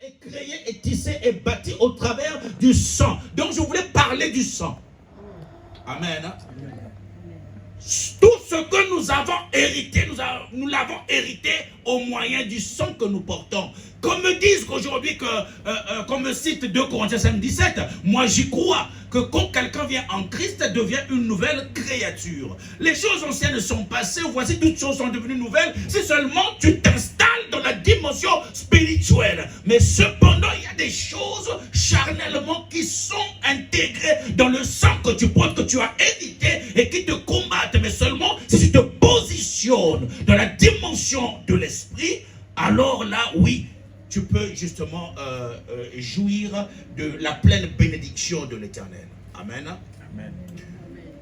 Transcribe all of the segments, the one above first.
est créé, est tissé, est bâti au travers du sang. Donc je voulais parler du sang. Amen. Tout ce que nous avons hérité, nous l'avons hérité au moyen du sang que nous portons. Comme me disent qu'aujourd'hui, comme me cite 2 Corinthiens 5, 17, moi j'y crois que quand quelqu'un vient en Christ, devient une nouvelle créature. Les choses anciennes sont passées, voici toutes choses sont devenues nouvelles, si seulement tu t'installes dans la dimension spirituelle. Mais cependant, il y a des choses charnellement qui sont intégrées dans le sang que tu portes, que tu as hérité et qui te combattent. Mais seulement si tu te positionnes dans la dimension de l'esprit, alors là, oui, tu peux justement jouir de la pleine bénédiction de l'Éternel. Amen. Amen.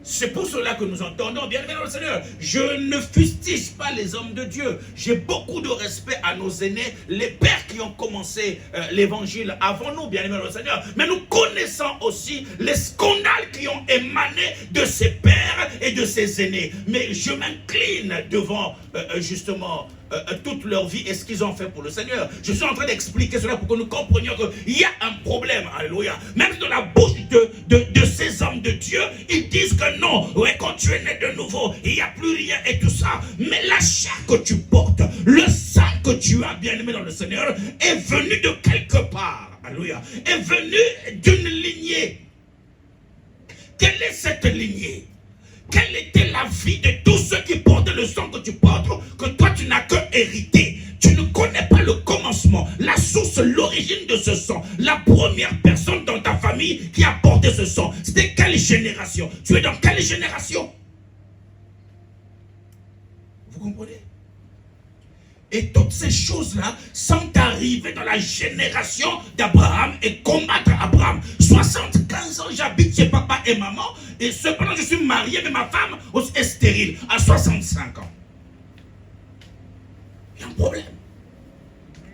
C'est pour cela que nous entendons, bien aimé dans le Seigneur, je ne fustige pas les hommes de Dieu. J'ai beaucoup de respect à nos aînés, les pères qui ont commencé l'évangile avant nous, bien aimé dans le Seigneur. Mais nous connaissons aussi les scandales qui ont émané de ces pères et de ces aînés. Mais je m'incline devant justement toute leur vie et ce qu'ils ont fait pour le Seigneur. Je suis en train d'expliquer cela pour que nous comprenions qu'il y a un problème. Alléluia. Même dans la bouche de ces hommes de Dieu, ils disent que non, ouais, quand tu es né de nouveau, il n'y a plus rien et tout ça. Mais la chair que tu portes, le sang que tu as, bien aimé dans le Seigneur, est venu de quelque part. Alléluia. Est venu d'une lignée. Quelle est cette lignée? Quelle était la vie de tous ceux qui portaient le sang que tu portes, que toi tu n'as que hérité? Tu ne connais pas le commencement, la source, l'origine de ce sang. La première personne dans ta famille qui a porté ce sang, c'était quelle génération? Tu es dans quelle génération? Vous comprenez? Et toutes ces choses-là sont arrivées dans la génération d'Abraham et combattre Abraham. 75 ans, j'habite chez papa et maman, et cependant je suis marié, mais ma femme est stérile à 65 ans. Il y a un problème.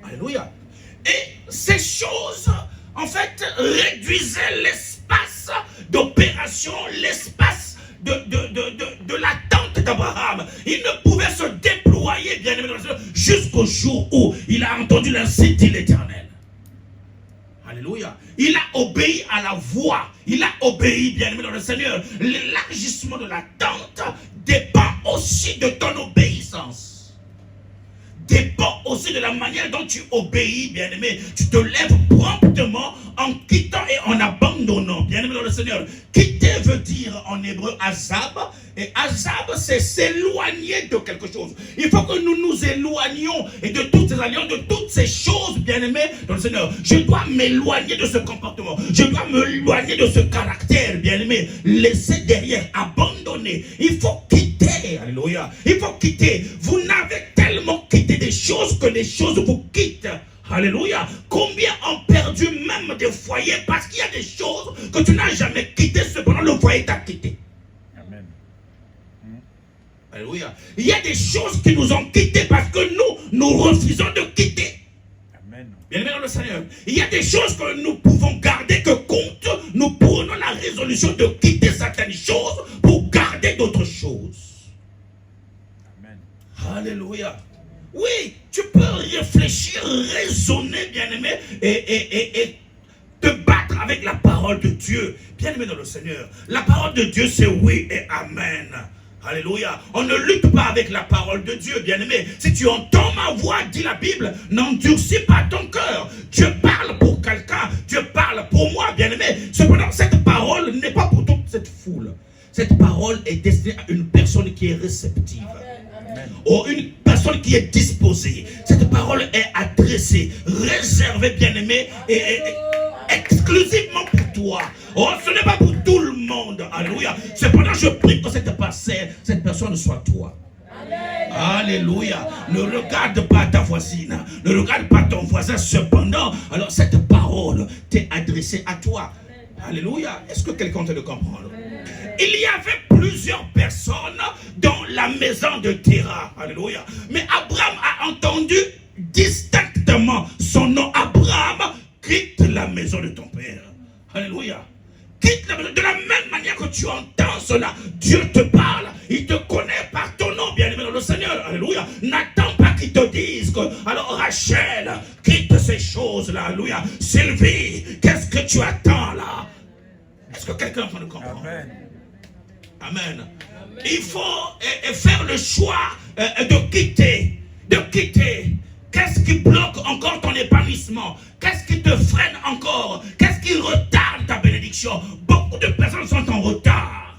Alléluia. Et ces choses, en fait, réduisaient l'espace d'opération, l'espace de l'attente d'Abraham. Il ne pouvait se déployer, bien aimé, jusqu'au jour où il a entendu l'ainsi dit l'Éternel. Alléluia. Il a obéi à la voix. Il a obéi, bien aimé dans le Seigneur. L'élargissement de la tente dépend aussi de ton obéissance. Dépend aussi de la manière dont tu obéis, bien-aimé. Tu te lèves promptement en quittant et en abandonnant, bien-aimé dans le Seigneur. Quitter veut dire en hébreu azab, et azab c'est s'éloigner de quelque chose. Il faut que nous nous éloignions et de toutes ces alliances, de toutes ces choses, bien-aimé dans le Seigneur. Je dois m'éloigner de ce comportement, je dois m'éloigner de ce caractère, bien-aimé. Laisser derrière, abandonner. Il faut quitter, alléluia. Il faut quitter. Vous n'avez tellement quitté des choses que les choses vous quittent. Alléluia. Combien ont perdu même des foyers parce qu'il y a des choses que tu n'as jamais quittées, cependant le foyer t'a quitté. Amen. Alléluia. Il y a des choses qui nous ont quittés parce que nous refusons de quitter. Amen. Bien aimé dans le Seigneur. Il y a des choses que nous pouvons garder que compte. Nous prenons la résolution de quitter certaines choses pour garder d'autres choses. Amen. Alléluia. Oui, tu peux réfléchir, raisonner, bien-aimé, et te battre avec la parole de Dieu. Bien-aimé dans le Seigneur, la parole de Dieu, c'est oui et amen. Alléluia. On ne lutte pas avec la parole de Dieu, bien-aimé. Si tu entends ma voix, dit la Bible, n'endurcis pas ton cœur. Dieu parle pour quelqu'un, Dieu parle pour moi, bien-aimé. Cependant, cette parole n'est pas pour toute cette foule. Cette parole est destinée à une personne qui est réceptive. Ou une personne qui est disposée. Cette parole est adressée, réservée, bien-aimé, et exclusivement pour toi. Oh, ce n'est pas pour tout le monde. Alléluia. Cependant, je prie que cette personne soit toi. Alléluia. Ne regarde pas ta voisine, ne regarde pas ton voisin. Cependant, alors cette parole t'est adressée à toi. Alléluia. Est-ce que quelqu'un te le comprend? Il y avait plusieurs personnes dans la maison de Terah. Alléluia. Mais Abraham a entendu distinctement son nom. Abraham, quitte la maison de ton père. Alléluia. Quitte la maison. De la même manière que tu entends cela, Dieu te parle. Il te connaît par ton nom, bien-aimé dans le Seigneur. Alléluia. N'attends pas qu'il te dise que... Alors Rachel, quitte ces choses-là, alléluia. Sylvie, qu'est-ce que tu attends là? Est-ce que quelqu'un est en train de comprendre? Amen. Amen. Il faut faire le choix de quitter. Qu'est-ce qui bloque encore ton épanouissement? Qu'est-ce qui te freine encore? Qu'est-ce qui retarde ta bénédiction? Beaucoup de personnes sont en retard.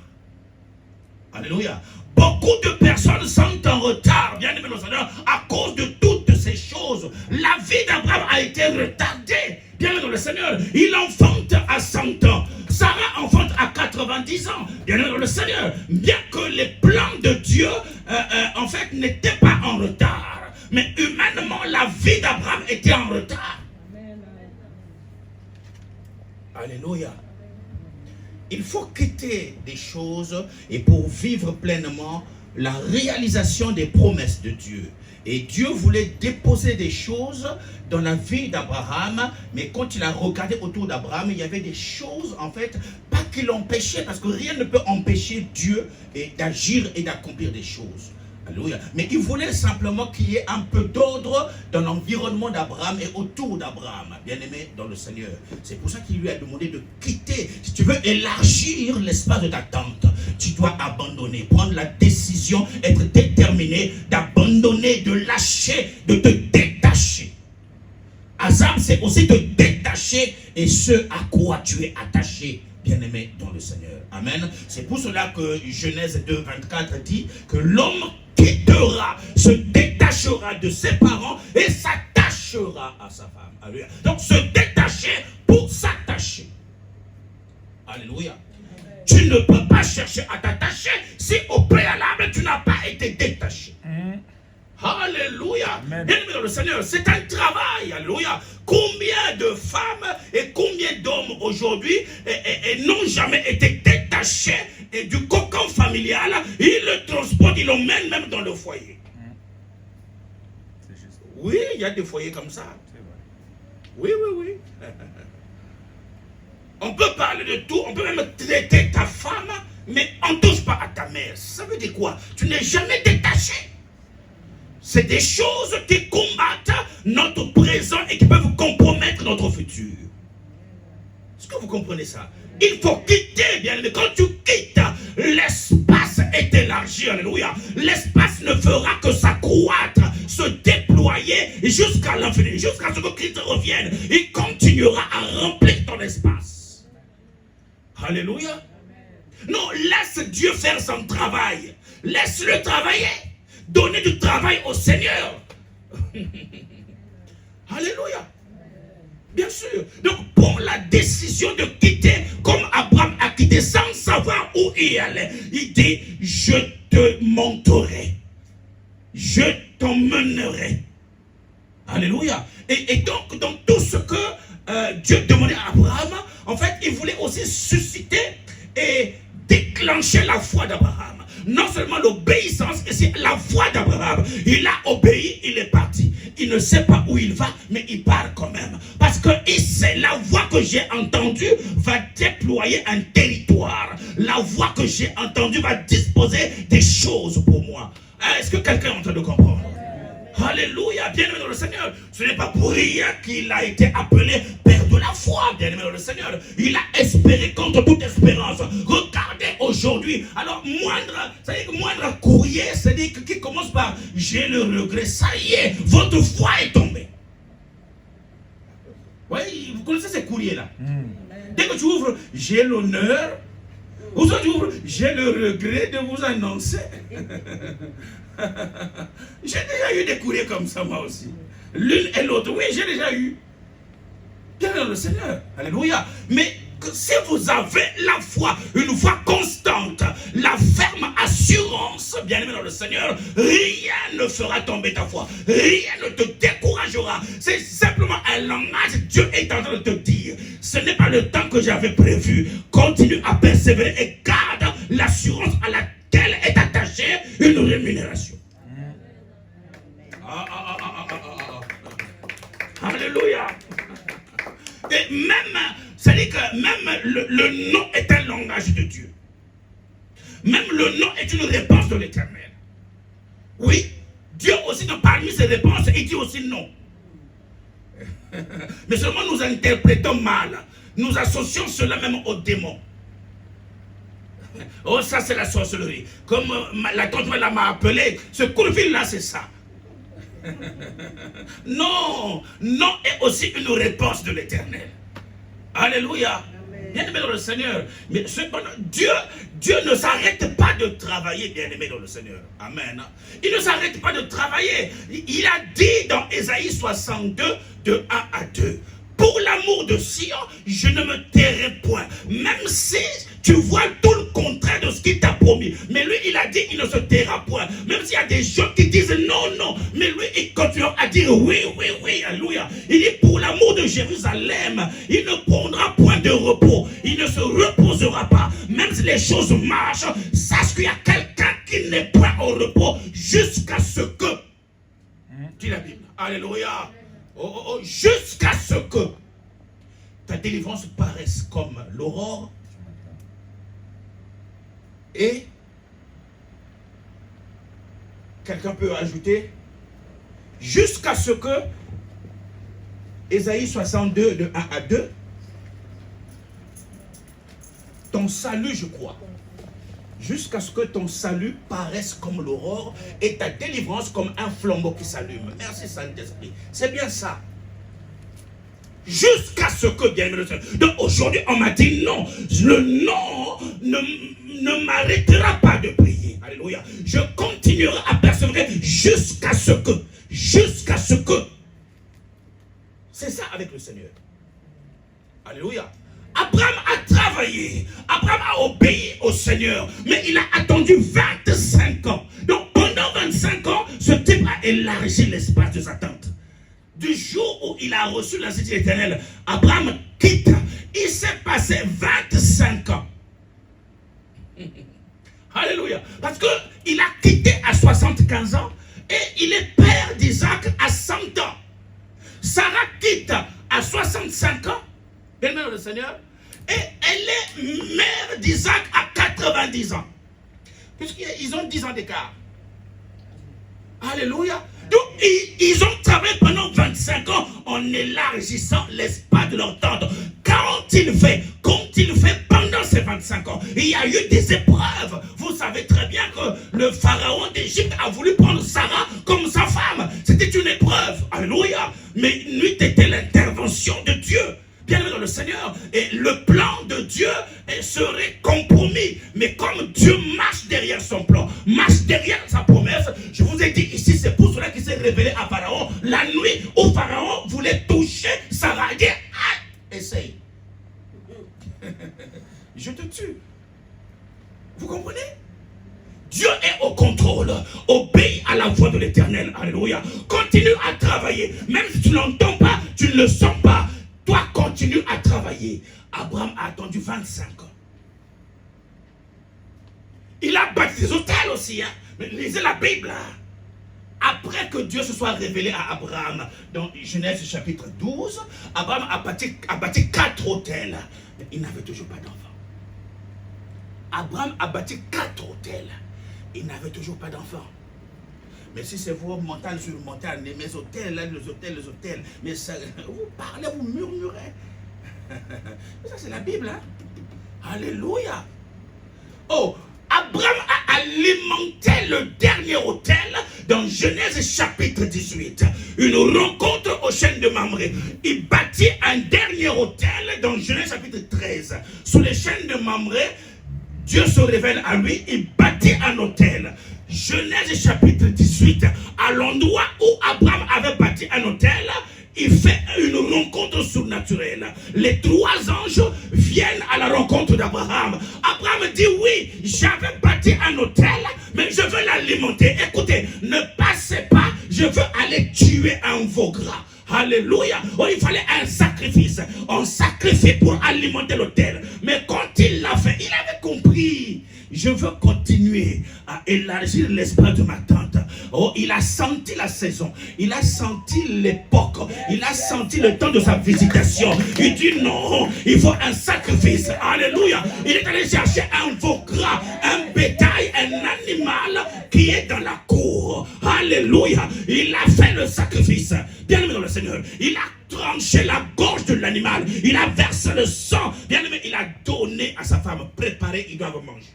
Alléluia. Beaucoup de personnes sont en retard, bien aimé le Seigneur, à cause de toutes ces choses. La vie d'Abraham a été retardée, bien aimé le Seigneur. Il enfante à 100 ans. Sarah enfante à 90 ans, bien aimé le Seigneur. Bien que les plans de Dieu, en fait, n'étaient pas en retard. Mais humainement, la vie d'Abraham était en retard. Alléluia. Il faut quitter des choses et pour vivre pleinement la réalisation des promesses de Dieu. Et Dieu voulait déposer des choses dans la vie d'Abraham, mais quand il a regardé autour d'Abraham, il y avait des choses, en fait, pas qui l'empêchaient, parce que rien ne peut empêcher Dieu d'agir et d'accomplir des choses. Alléluia. Mais il voulait simplement qu'il y ait un peu d'ordre dans l'environnement d'Abraham et autour d'Abraham, bien-aimé dans le Seigneur. C'est pour ça qu'il lui a demandé de quitter. Si tu veux élargir l'espace de ta tente, tu dois abandonner, prendre la décision, être déterminé d'abandonner, de lâcher, de te détacher. Azam, c'est aussi te détacher et ce à quoi tu es attaché, bien-aimé dans le Seigneur. Amen. C'est pour cela que Genèse 2, 24 dit que l'homme quittera, se détachera de ses parents et s'attachera à sa femme. Alléluia. Donc se détacher pour s'attacher. Alléluia. Tu ne peux pas chercher à t'attacher si au préalable tu n'as pas été détaché. Alléluia. Bien-aimé dans le Seigneur, c'est un travail. Alléluia. Combien de femmes et combien d'hommes aujourd'hui n'ont jamais été détachés du cocon familial? Ils le transportent, ils l'emmènent même dans le foyer. Oui, il y a des foyers comme ça. Oui. On peut parler de tout, on peut même traiter ta femme, mais on ne touche pas à ta mère. Ça veut dire quoi? Tu n'es jamais détaché. C'est des choses qui combattent notre présent et qui peuvent compromettre notre futur. Est-ce que vous comprenez ça? Il faut quitter, bien aimé. Quand tu quittes, l'espace est élargi. Alléluia. L'espace ne fera que s'accroître, se déployer jusqu'à l'infini, jusqu'à ce que Christ revienne. Il continuera à remplir ton espace. Alléluia. Non, laisse Dieu faire son travail. Laisse-le travailler. Donner du travail au Seigneur. Alléluia. Bien sûr. Donc, prends la décision de quitter comme Abraham a quitté sans savoir où il allait. Il dit, je te montrerai. Je t'emmènerai. Alléluia. Et donc, dans tout ce que Dieu demandait à Abraham, en fait, il voulait aussi susciter et déclencher la foi d'Abraham. Non seulement l'obéissance, et c'est la foi d'Abraham. Il a obéi, il est parti. Il ne sait pas où il va, mais il part quand même. Parce que il sait, la voix que j'ai entendue va déployer un territoire. La voix que j'ai entendue va disposer des choses pour moi. Est-ce que quelqu'un est en train de comprendre? Alléluia, bien-aimé dans le Seigneur. Ce n'est pas pour rien qu'il a été appelé Père de la foi, bien-aimé dans le Seigneur. Il a espéré contre toute espérance. Regardez aujourd'hui. Alors, moindre courrier, c'est-à-dire qui commence par j'ai le regret. Ça y est, votre foi est tombée. Oui, vous connaissez ces courriers-là. Dès que tu ouvres, j'ai l'honneur. Ou soit tu ouvres, j'ai le regret de vous annoncer. J'ai déjà eu des courriers comme ça, moi aussi. L'une et l'autre, oui, j'ai déjà eu. Bien dans le Seigneur. Alléluia. Mais si vous avez la foi, une foi constante, la ferme assurance, bien aimé dans le Seigneur, rien ne fera tomber ta foi. Rien ne te découragera. C'est simplement un langage. Dieu est en train de te dire, ce n'est pas le temps que j'avais prévu. Continue à persévérer et garde l'assurance à laquelle est attachée une rémunération. Alléluia. Et même, c'est-à-dire que même le nom est un langage de Dieu. Même le nom est une réponse de l'Éternel. Oui, Dieu aussi, parmi ses réponses, il dit aussi non. Mais seulement nous interprétons mal. Nous associons cela même aux démons. Oh, ça c'est la sorcellerie. Comme la tante m'a appelé, ce coup de fil là c'est ça. Non, non est aussi une réponse de l'Éternel. Alléluia. Bien-aimé dans le Seigneur. Mais cependant, Dieu ne s'arrête pas de travailler, bien-aimé dans le Seigneur. Amen. Il ne s'arrête pas de travailler. Il a dit dans Ésaïe 62, de 1 à 2. Pour l'amour de Sion, je ne me tairai point. Même si tu vois tout le contraire de ce qu'il t'a promis. Mais lui, il a dit, il ne se taira point. Même s'il y a des gens qui disent non, non. Mais lui, il continue à dire oui, oui, oui. Alléluia. Il dit, pour l'amour de Jérusalem, il ne prendra point de repos. Il ne se reposera pas. Même si les choses marchent, sache qu'il y a quelqu'un qui n'est point au repos jusqu'à ce que... Dit la Bible. Alléluia. Jusqu'à ce que ta délivrance paraisse comme l'aurore et quelqu'un peut ajouter jusqu'à ce que Ésaïe 62 de 1 à 2 ton salut je crois jusqu'à ce que ton salut paraisse comme l'aurore et ta délivrance comme un flambeau qui s'allume. Merci Saint-Esprit. C'est bien ça. Jusqu'à ce que, bien aimé le Seigneur. Donc aujourd'hui, on m'a dit non. Le non ne m'arrêtera pas de prier. Alléluia. Je continuerai à persévérer jusqu'à ce que. Jusqu'à ce que. C'est ça avec le Seigneur. Alléluia. Abraham a travaillé, Abraham a obéi au Seigneur, mais il a attendu 25 ans. Donc pendant 25 ans, ce type a élargi l'espace de sa tente. Du jour où il a reçu la cité éternelle, Abraham quitte. Il s'est passé 25 ans. Alléluia. Parce qu'il a quitté à 75 ans et il est père d'Isaac à 100 ans. Sarah quitte à 65 ans. Bien-aimé le Seigneur. Et elle est mère d'Isaac à 90 ans. Puisqu'ils ont 10 ans d'écart. Alléluia. Donc, ils ont travaillé pendant 25 ans en élargissant l'espace de leur tente. Qu'ont-ils fait pendant ces 25 ans? Il y a eu des épreuves. Vous savez très bien que le pharaon d'Égypte a voulu prendre Sarah comme sa femme. C'était une épreuve. Alléluia. Mais lui, c'était l'intervention de Dieu. Bien aimé dans le Seigneur, et le plan de Dieu serait compromis. Mais comme Dieu marche derrière son plan, marche derrière sa promesse, je vous ai dit ici, c'est pour cela qu'il s'est révélé à Pharaon la nuit où Pharaon voulait toucher Sarah. Il dit, ah, essaye. Je te tue. Vous comprenez? Dieu est au contrôle. Obéis à la voix de l'Éternel. Alléluia. Continue à travailler. Même si tu n'entends pas, tu ne le sens pas. Toi, continue à travailler. Abraham a attendu 25 ans. Il a bâti des hôtels aussi. Hein? Lisez la Bible. Après que Dieu se soit révélé à Abraham, dans Genèse chapitre 12, Abraham a bâti 4 hôtels. Mais il n'avait toujours pas d'enfant. Abraham a bâti 4 hôtels. Il n'avait toujours pas d'enfant. Mais si c'est vos montagnes sur montagne, mes hôtels, là, les hôtels, mais ça, vous parlez, vous murmurez. Ça, c'est la Bible, hein? Alléluia. Oh, Abraham a alimenté le dernier hôtel dans Genèse chapitre 18. Une rencontre au chêne de Mamré. Il bâtit un dernier hôtel dans Genèse chapitre 13. Sous les chênes de Mamré, Dieu se révèle à lui, il bâtit un hôtel. Genèse chapitre 18, à l'endroit où Abraham avait bâti un hôtel, il fait une rencontre surnaturelle. Les 3 anges viennent à la rencontre d'Abraham. Abraham dit oui, j'avais bâti un hôtel, mais je veux l'alimenter. Écoutez, ne passez pas, je veux aller tuer un veau gras. Alléluia. Oh, il fallait un sacrifice. On sacrifie pour alimenter l'autel. Mais quand il l'a fait, il avait compris. Je veux continuer à élargir l'espace de ma tente. Oh, il a senti la saison. Il a senti l'époque. Il a senti le temps de sa visitation. Il dit non, il faut un sacrifice. Alléluia. Il est allé chercher un veau gras, un bétail, un animal qui est dans la cour. Alléluia. Alléluia. Il a fait le sacrifice. Bien-aimé dans le Seigneur. Il a tranché la gorge de l'animal. Il a versé le sang. Bien-aimé, il a donné à sa femme. Préparé, ils doivent manger.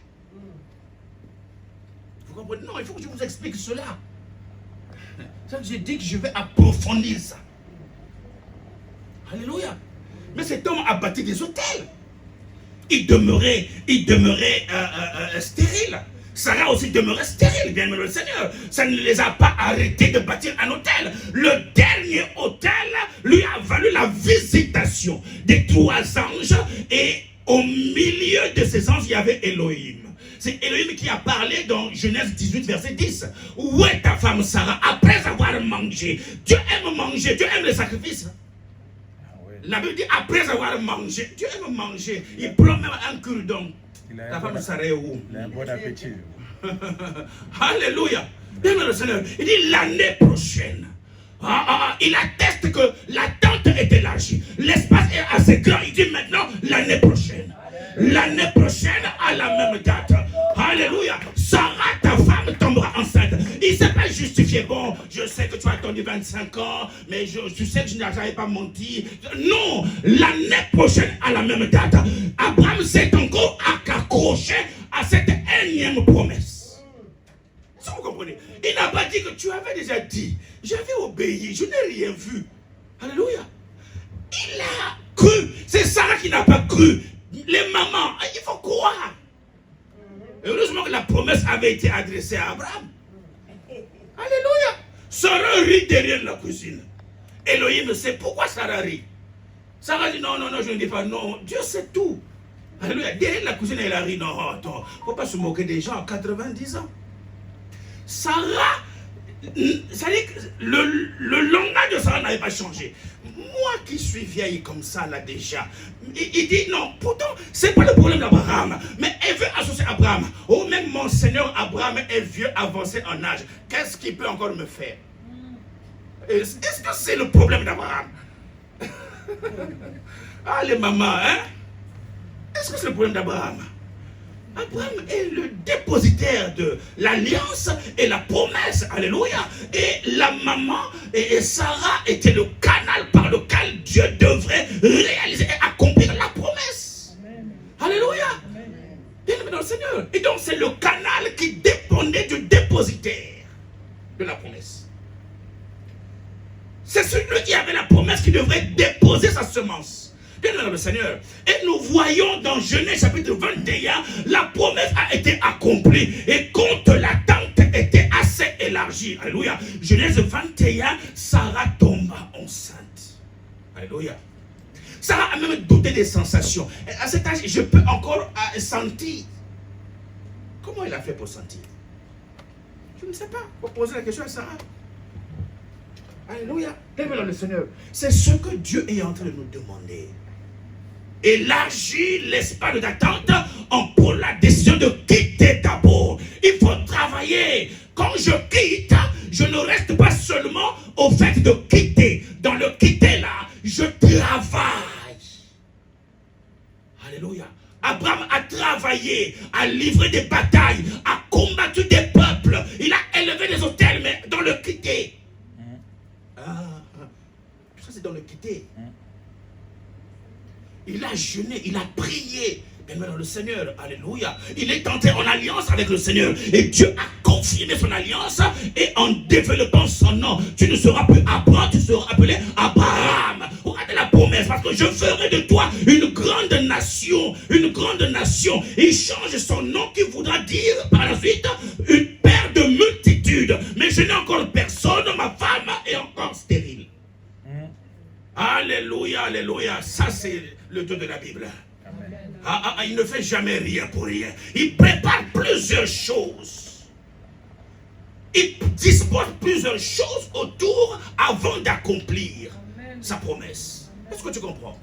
Vous comprenez? Non, il faut que je vous explique cela. J'ai dit que je vais approfondir ça. Alléluia. Mais cet homme a bâti des hôtels. Il demeurait stérile. Sarah aussi demeurait stérile, bien aimé le Seigneur. Ça ne les a pas arrêtés de bâtir un hôtel. Le dernier hôtel lui a valu la visitation des 3 anges. Et au milieu de ces anges, il y avait Elohim. C'est Elohim qui a parlé dans Genèse 18, verset 10. Où est ta femme Sarah? Après avoir mangé. Dieu aime manger, Dieu aime les sacrifices. La Bible dit après avoir mangé. Dieu aime manger. Il prend même un cure-dent. Ta femme Sarah est où? Il a un bon appétit. Alléluia. Bien le Seigneur. Il dit l'année prochaine. Il atteste que la tente est élargie. L'espace est assez grand. Il dit maintenant l'année prochaine. L'année prochaine à la même date. Alléluia. Sarah, ta femme, tombera enceinte. Il ne s'est pas justifié. Bon, je sais que tu as attendu 25 ans, mais tu sais que je n'avais pas menti. Non, l'année prochaine à la même date. Abraham s'est encore accroché à cette énième promesse. Si vous comprenez, il n'a pas dit que tu avais déjà dit. J'avais obéi, je n'ai rien vu. Alléluia. Il a cru. C'est Sarah qui n'a pas cru. Les mamans, il faut croire. Heureusement que la promesse avait été adressée à Abraham. Alléluia. Sarah rit derrière la cuisine. Elohim sait pourquoi Sarah rit. Sarah dit non, je ne dis pas non. Dieu sait tout. Alléluia. Derrière la cuisine, elle a ri. Non, attends, il ne faut pas se moquer des gens à 90 ans. Sarah, ça dit que le langage de Sarah n'avait pas changé. Moi qui suis vieille comme ça là déjà, il dit non, pourtant c'est pas le problème d'Abraham, mais elle veut associer Abraham. Oh, même mon Seigneur Abraham est vieux, avancé en âge. Qu'est-ce qu'il peut encore me faire? Est-ce que c'est le problème d'Abraham? Ah les mamans, hein? Est-ce que c'est le problème d'Abraham? Abraham est le dépositaire de l'alliance et la promesse. Alléluia. Et la maman et Sarah étaient le canal par lequel Dieu devrait réaliser et accomplir la promesse. Amen. Alléluia. Bien aimé dans le Seigneur. Et donc c'est le canal qui dépendait du dépositaire de la promesse. C'est celui qui avait la promesse qui devrait déposer sa semence. Bien dans le Seigneur. Et nous voyons dans Genèse chapitre 21, la promesse a été accomplie. Et quand la tente était assez élargie, alléluia, Genèse 21, Sarah tomba enceinte. Alléluia. Sarah a même douté des sensations. Et à cet âge, je peux encore sentir. Comment elle a fait pour sentir? Je ne sais pas. Il faut poser la question à Sarah. Alléluia. Bien dans le Seigneur. C'est ce que Dieu est en train de nous demander. Élargis l'espace de ta tente pour la décision de quitter d'abord. Il faut travailler. Quand je quitte, je ne reste pas seulement au fait de quitter. Dans le quitter là, je travaille. Alléluia. Abraham a travaillé, a livré des batailles, a combattu des peuples. Il a élevé des hôtels, mais dans le quitter. Ça c'est dans le quitter. Il a jeûné, il a prié. Bien dans le Seigneur, alléluia. Il est entré en alliance avec le Seigneur. Et Dieu a confirmé son alliance. Et en développant son nom, tu ne seras plus Abraham, tu seras appelé Abraham. Regardez la promesse, parce que je ferai de toi une grande nation. Une grande nation. Il change son nom qui voudra dire par la suite une paire de multitudes. Mais je n'ai encore personne, ma femme est encore stérile. Alléluia, alléluia. Ça c'est le Dieu de la Bible. Il ne fait jamais rien pour rien. Il prépare plusieurs choses. Il dispose plusieurs choses autour avant d'accomplir sa promesse. Est-ce que tu comprends?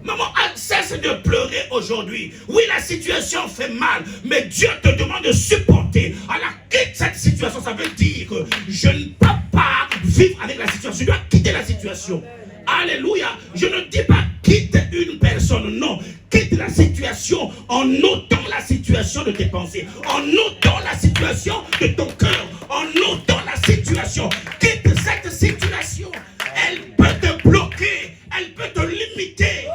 Maman, cesse de pleurer aujourd'hui. Oui, la situation fait mal, mais Dieu te demande de supporter. Alors, quitte cette situation, ça veut dire que je ne peux pas vivre avec la situation. Je dois quitter la situation. Alléluia. Je ne dis pas quitte une personne, non. Quitte la situation en notant la situation de tes pensées, en notant la situation de ton cœur, en notant la situation. Quitte cette situation. Elle peut te bloquer, elle peut te limiter,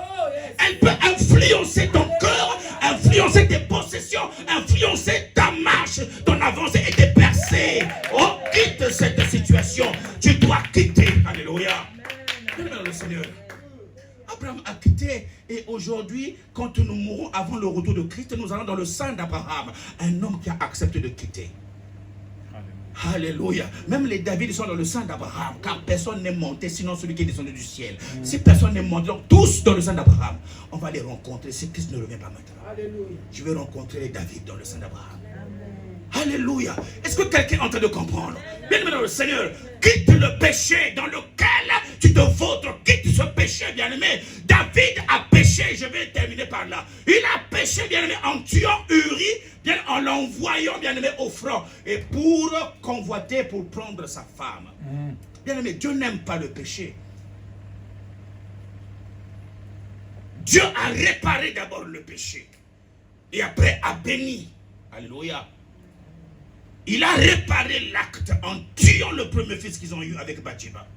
elle peut influencer ton cœur, influencer tes possessions, influencer ta marche, ton avancée et tes percées. Oh, quitte cette situation. Tu dois quitter. Alléluia. Bien, le Seigneur. Abraham a quitté et aujourd'hui, quand nous mourrons avant le retour de Christ, nous allons dans le sein d'Abraham, un homme qui a accepté de quitter. Alléluia. Même les David sont dans le sein d'Abraham, car personne n'est monté sinon celui qui est descendu du ciel. Si personne n'est monté, donc tous dans le sein d'Abraham, on va les rencontrer si Christ ne revient pas maintenant. Alléluia. Je vais rencontrer les David dans le sein d'Abraham. Alléluia. Est-ce que quelqu'un est en train de comprendre? Bien-aimé dans le Seigneur, quitte le péché dans lequel tu te vautres. Quitte ce péché, bien-aimé. David a péché, je vais terminer par là. Il a péché, bien-aimé, en tuant Uri, bien, en l'envoyant, bien-aimé, au front. Et pour convoiter, pour prendre sa femme. Bien-aimé, Dieu n'aime pas le péché. Dieu a réparé d'abord le péché. Et après a béni. Alléluia. Il a réparé l'acte en tuant le premier fils qu'ils ont eu avec Bathsheba.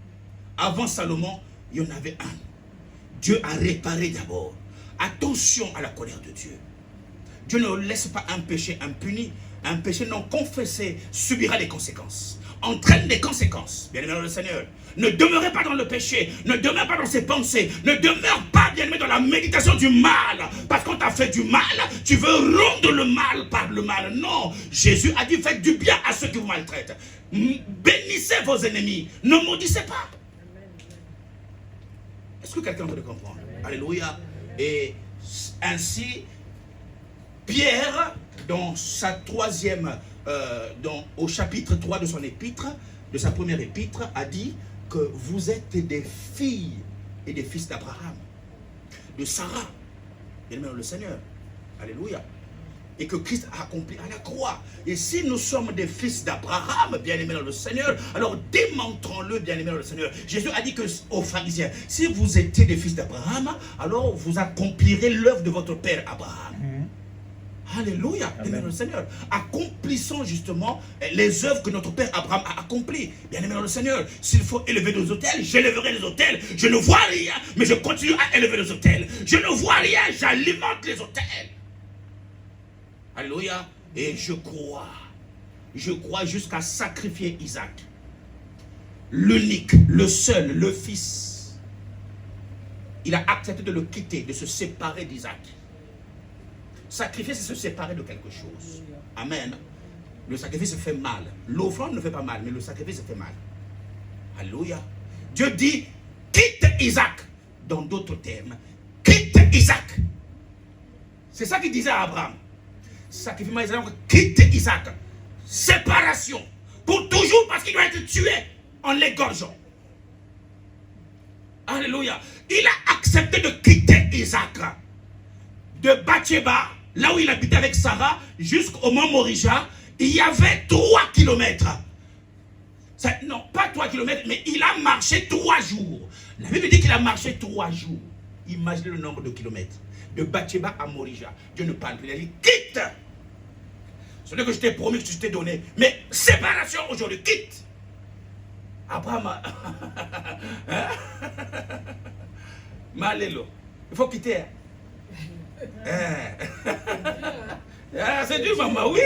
Avant Salomon, il y en avait un. Dieu a réparé d'abord. Attention à la colère de Dieu. Dieu ne laisse pas un péché impuni. Un péché non confessé subira des conséquences. Entraîne des conséquences. Bien-aimé dans le Seigneur. Ne demeurez pas dans le péché. Ne demeure pas dans ses pensées. Ne demeure pas, bien-aimé, dans la méditation du mal. Parce qu'on t'a fait du mal, tu veux rendre le mal par le mal. Non. Jésus a dit, faites du bien à ceux qui vous maltraitent. Bénissez vos ennemis. Ne maudissez pas. Est-ce que quelqu'un peut le comprendre? Alléluia. Et ainsi, Pierre, dans sa troisième, au chapitre 3 de son épître, de sa première épître, a dit que vous êtes des filles et des fils d'Abraham, de Sarah, bien-aimé dans le Seigneur. Alléluia. Et que Christ a accompli à la croix. Et si nous sommes des fils d'Abraham, bien-aimés dans le Seigneur, alors démontrons-le, bien-aimés dans le Seigneur. Jésus a dit aux pharisiens, si vous étiez des fils d'Abraham, alors vous accomplirez l'œuvre de votre père Abraham. Alléluia, bien-aimé dans le Seigneur. Accomplissons justement les œuvres que notre père Abraham a accomplies. Bien-aimé dans le Seigneur, s'il faut élever des autels, j'élèverai les autels. Je ne vois rien, mais je continue à élever les autels. Je ne vois rien, j'alimente les autels. Alléluia. Et je crois jusqu'à sacrifier Isaac. L'unique, le seul, le fils. Il a accepté de le quitter, de se séparer d'Isaac. Sacrifier, c'est se séparer de quelque chose. Amen. Le sacrifice fait mal. L'offrande ne fait pas mal, mais le sacrifice fait mal. Alléluia. Dieu dit, quitte Isaac. Dans d'autres termes, quitte Isaac. C'est ça qu'il disait à Abraham. Sacrifice Isaac, quitte Isaac. Séparation. Pour toujours, parce qu'il doit être tué en l'égorgeant. Alléluia. Il a accepté de quitter Isaac. De Bathsheba, là où il habitait avec Sarah, jusqu'au mont Morija, il y avait 3 kilomètres. Non, pas 3 kilomètres, mais il a marché 3 jours. La Bible dit qu'il a marché 3 jours. Imaginez le nombre de kilomètres. De Bathsheba à Morija. Dieu ne parle plus. Il a dit, quitte. Ce n'est que je t'ai promis, que je t'ai donné. Mais séparation aujourd'hui, quitte. Abraham, hein? Malélo. Il faut quitter. Ah, c'est dur, maman, oui.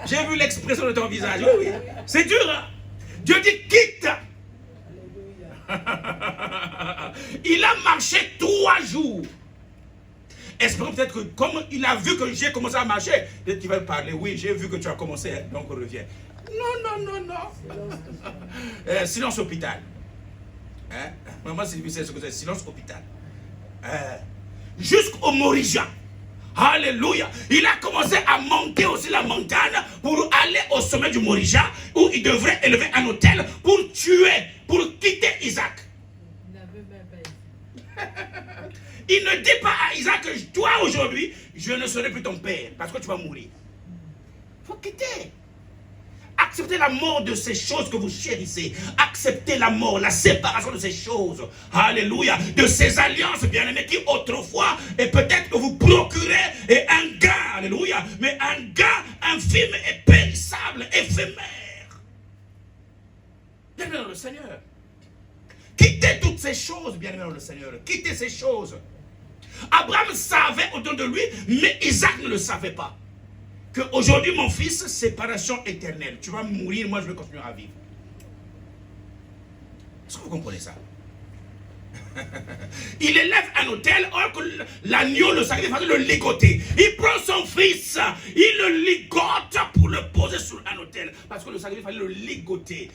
J'ai vu l'expression de ton visage, oui, oui. C'est dur, hein? Dieu dit quitte. Il a marché 3 jours. Espérons peut-être que comme il a vu que j'ai commencé à marcher, peut-être qu'il va parler. Oui, j'ai vu que tu as commencé, donc reviens. Non. Silence hôpital. Hein? Maman, c'est ce que c'est, silence hôpital. Jusqu'au Morija. Alléluia. Il a commencé à monter aussi la montagne pour aller au sommet du Morija où il devrait élever un autel pour tuer, pour quitter Isaac. Il ne dit pas à Isaac que toi aujourd'hui, je ne serai plus ton père parce que tu vas mourir. Il faut quitter. Acceptez la mort de ces choses que vous chérissez. Acceptez la mort, la séparation de ces choses. Alléluia. De ces alliances, bien-aimés, qui autrefois, et peut-être que vous procurez un gain. Alléluia. Mais un gain infime et périssable, éphémère. Bien-aimés dans le Seigneur. Quittez toutes ces choses, bien-aimés dans le Seigneur. Quittez ces choses. Abraham savait autour de lui, mais Isaac ne le savait pas. Qu'aujourd'hui, mon fils, séparation éternelle. Tu vas mourir, moi je vais continuer à vivre. Est-ce que vous comprenez ça? Il élève un autel, or que l'agneau, le sacrifice, il fallait le ligoter. Il prend son fils, il le ligote pour le poser sur un autel. Parce que le sacrifice, il fallait le ligoter.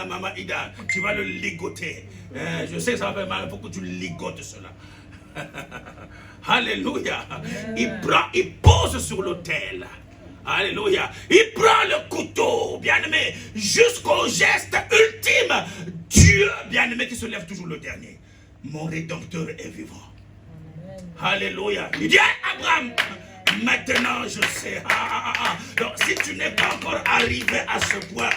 Maman Ida, tu vas le ligoter. Je sais que ça va faire mal, il faut que tu ligotes cela. Alléluia. Il pose sur l'autel. Alléluia. Il prend le couteau, bien-aimé, jusqu'au geste ultime. Dieu, bien-aimé, qui se lève toujours le dernier. Mon Rédempteur est vivant. Alléluia. Il dit à Abraham, maintenant je sais. Donc si tu n'es pas encore arrivé à ce point,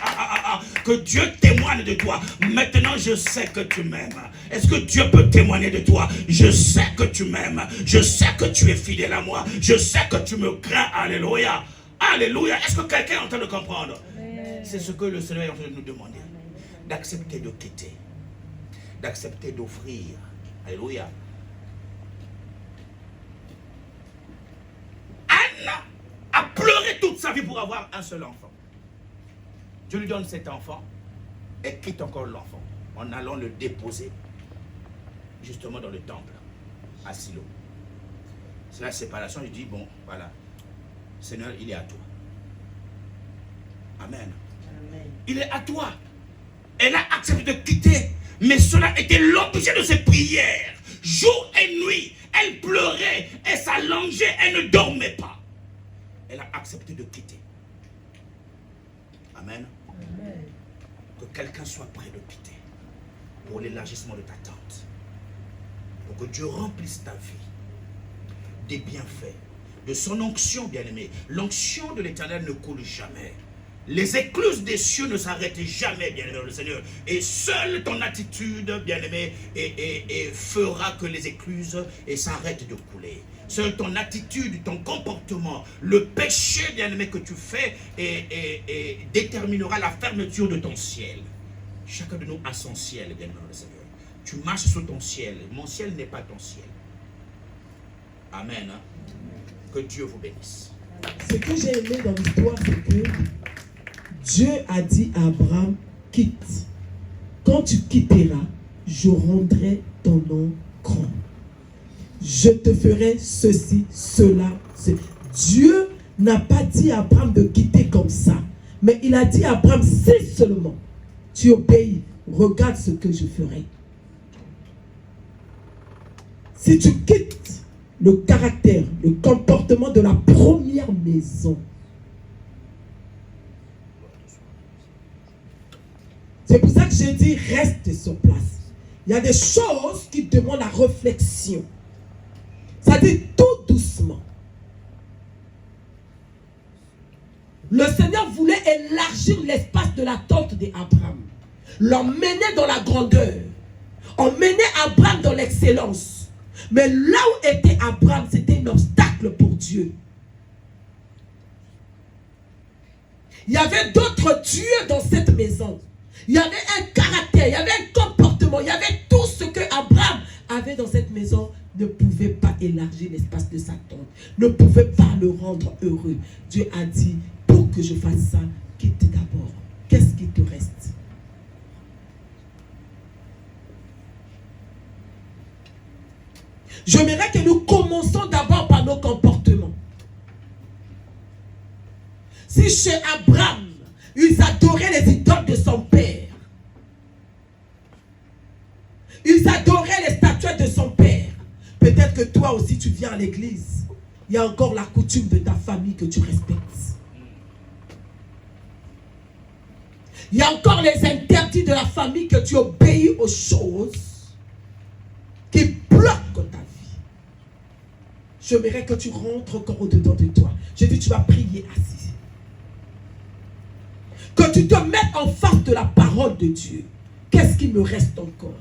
que Dieu témoigne de toi, maintenant je sais que tu m'aimes. Est-ce que Dieu peut témoigner de toi? Je sais que tu m'aimes. Je sais que tu es fidèle à moi. Je sais que tu me crains. Alléluia. Alléluia. Est-ce que quelqu'un est en train de comprendre? C'est ce que le Seigneur est en train de nous demander. D'accepter de quitter. D'accepter d'offrir. Alléluia. Anne a pleuré toute sa vie pour avoir un seul enfant. Dieu lui donne cet enfant et quitte encore l'enfant en allant le déposer justement dans le temple à Silo. C'est la séparation. Je dis bon, voilà, Seigneur, il est à toi. Amen. Amen. Il est à toi. Elle a accepté de quitter, mais cela était l'objet de ses prières. Jour et nuit, elle pleurait, elle s'allongeait, elle ne dormait pas. Elle a accepté de quitter. Amen. Amen. Que quelqu'un soit prêt de quitter pour l'élargissement de ta tente. Pour que Dieu remplisse ta vie des bienfaits, de son onction, bien-aimé. L'onction de l'Éternel ne coule jamais. Les écluses des cieux ne s'arrêtent jamais, bien-aimé dans le Seigneur. Et seule ton attitude, bien-aimé, fera que les écluses s'arrêtent de couler. Seule ton attitude, ton comportement, le péché, bien-aimé, que tu fais déterminera la fermeture de ton ciel. Chacun de nous a son ciel, bien-aimé dans le Seigneur. Tu marches sur ton ciel. Mon ciel n'est pas ton ciel. Amen. Que Dieu vous bénisse. Ce que j'ai aimé dans l'histoire, c'est que Dieu a dit à Abraham, quitte. Quand tu quitteras, je rendrai ton nom grand. Je te ferai ceci, cela, cela. Dieu n'a pas dit à Abraham de quitter comme ça. Mais il a dit à Abraham, si seulement tu obéis, regarde ce que je ferai. Si tu quittes le caractère, le comportement de la première maison, c'est pour ça que j'ai dit reste sur place. Il y a des choses qui demandent la réflexion. Ça dit tout doucement. Le Seigneur voulait élargir l'espace de la tente d'Abraham, l'emmener dans la grandeur, emmener Abraham dans l'excellence. Mais là où était Abraham, c'était un obstacle pour Dieu. Il y avait d'autres dieux dans cette maison. Il y avait un caractère, il y avait un comportement, il y avait tout ce que Abraham avait dans cette maison. Ne pouvait pas élargir l'espace de sa tente, ne pouvait pas le rendre heureux. Dieu a dit, pour que je fasse ça, quitte d'abord. Qu'est-ce qui te reste? J'aimerais que nous commençons d'abord par nos comportements. Si chez Abraham, ils adoraient les idoles de son père, ils adoraient les statuettes de son père, peut-être que toi aussi tu viens à l'église, il y a encore la coutume de ta famille que tu respectes. Il y a encore les interdits de la famille que tu obéis aux choses qui bloquent ta vie. J'aimerais que tu rentres encore au-dedans de toi. Je dis, tu vas prier assis. tu te mettes en face de la parole de Dieu. Qu'est-ce qui me reste encore?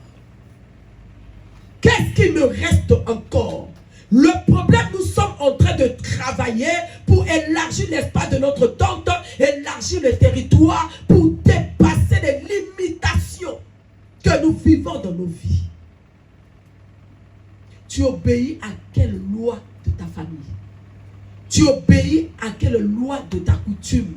Qu'est-ce qui me reste encore? Le problème, nous sommes en train de travailler pour élargir l'espace de notre tente, élargir le territoire, pour dépasser les limitations que nous vivons dans nos vies. Tu obéis à quelle loi de ta famille? Tu obéis à quelle loi de ta coutume?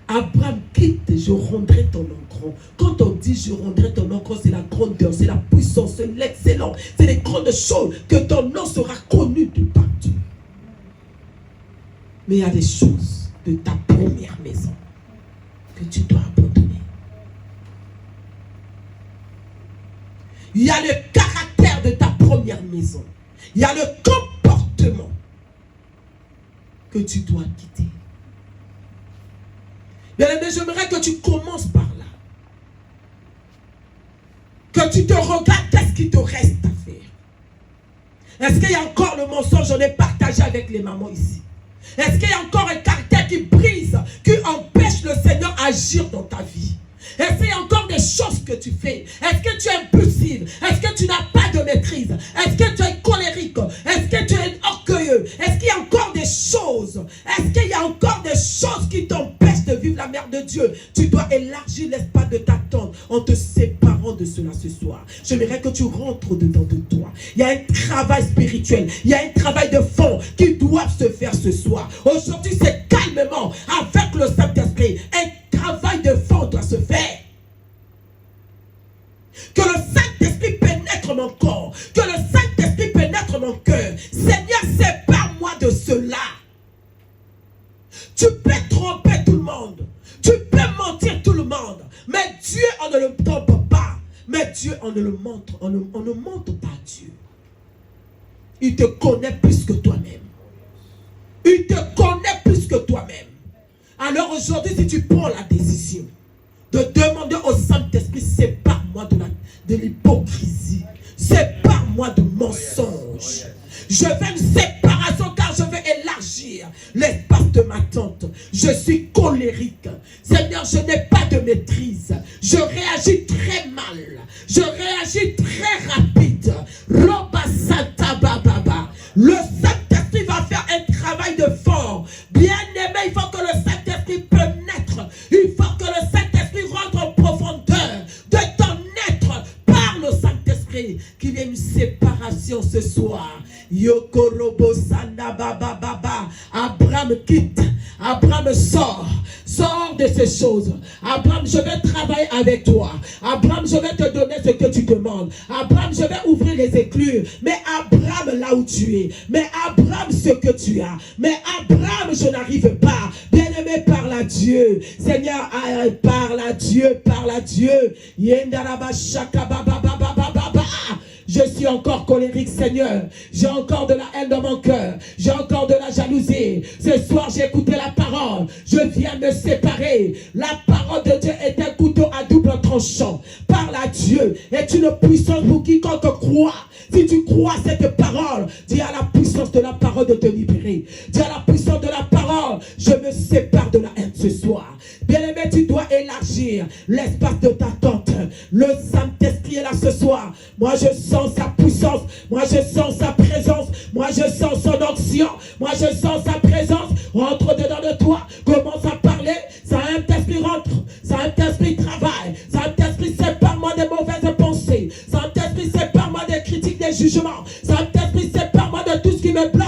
Abraham, quitte, je rendrai ton nom grand. Quand on dit je rendrai ton nom grand, c'est la grandeur, c'est la puissance, c'est l'excellence, c'est les grandes choses, que ton nom sera connu de partout. Mais il y a des choses de ta première maison que tu dois abandonner. Il y a le caractère de ta première maison. Il y a le comportement que tu dois quitter. Bien-aimé, j'aimerais que tu commences par là. Que tu te regardes, qu'est-ce qui te reste à faire? Est-ce qu'il y a encore le mensonge? J'en ai partagé avec les mamans ici. Est-ce qu'il y a encore un caractère qui brise, qui empêche le Seigneur d'agir dans ta vie? Est-ce qu'il y a encore des choses que tu fais? Est-ce que tu es impulsive? Est-ce que tu n'as pas de maîtrise? Est-ce que tu es colérique? Est-ce que tu es orgueilleux? Est-ce qu'il y a encore des choses? Est-ce qu'il y a encore des choses qui t'empêchent de vivre la mère de Dieu? Tu dois élargir l'espace de ta tente en te séparant de cela ce soir. J'aimerais que tu rentres dedans de toi. Il y a un travail spirituel, il y a un travail de fond qui doit se faire ce soir. Aujourd'hui, c'est calmement, avec le Saint-Esprit, un travail de fond doit se faire. Que le Saint-Esprit pénètre mon corps, que le Saint-Esprit pénètre mon cœur. Seigneur, sépare-moi de cela. Tu peux tromper tout le monde, tu peux mentir tout le monde, mais Dieu, on ne le trompe pas. Mais Dieu, on ne le montre, on ne montre pas Dieu. Il te connaît plus que toi-même. Il te connaît plus que toi-même. Alors aujourd'hui, si tu prends la décision de demander au Saint-Esprit, sépare-moi de l'hypocrisie, sépare-moi de mensonge. Je veux une séparation car je veux élargir l'espace de ma tente. Je suis colérique. Seigneur, je n'ai pas de maîtrise. Je réagis très mal. Je réagis très rapide. Roba Santa Baba. Le Saint-Esprit va faire un travail de fort. Bien-aimé, il faut que le Saint-Esprit pénètre. Il faut que le Saint-Esprit rentre en profondeur de ton être par le Saint-Esprit. Qu'il y ait une séparation ce soir. Yokorobo Sanda Baba Baba. Abraham quitte. Abraham sort. Sors de ces choses. Abraham, je vais travailler avec toi. Abraham, je vais te donner ce que tu demandes. Abraham, je vais ouvrir les éclures. Mais Abraham, là où tu es. Mais Abraham, ce que tu as. Mais Abraham, je n'arrive pas. Bien-aimé, parle à Dieu. Seigneur, parle à Dieu, parle à Dieu. Yendaraba Shaka Baba Baba Baba. Je suis encore colérique, Seigneur. J'ai encore de la haine dans mon cœur. J'ai encore de la jalousie. Ce soir, j'ai écouté la parole. Je viens me séparer. La parole de Dieu est un couteau à double tranchant. Parle à Dieu. Est une puissance pour quiconque croit. Si tu crois cette parole, dis à la puissance de la parole de te libérer. Dis à la puissance de la parole, je me sépare de la haine ce soir. Bien-aimé, tu dois élargir l'espace de ta tente. Le Saint-Esprit est là ce soir. Moi, je sens sa puissance. Moi, je sens sa présence. Moi, je sens son onction. Moi, je sens sa présence. Rentre dedans de toi. Commence à parler. Saint-Esprit rentre. Saint-Esprit travaille. Saint-Esprit sépare-moi des mauvaises pensées. Saint-Esprit sépare-moi des critiques, des jugements. Saint-Esprit sépare-moi de tout ce qui me bloque.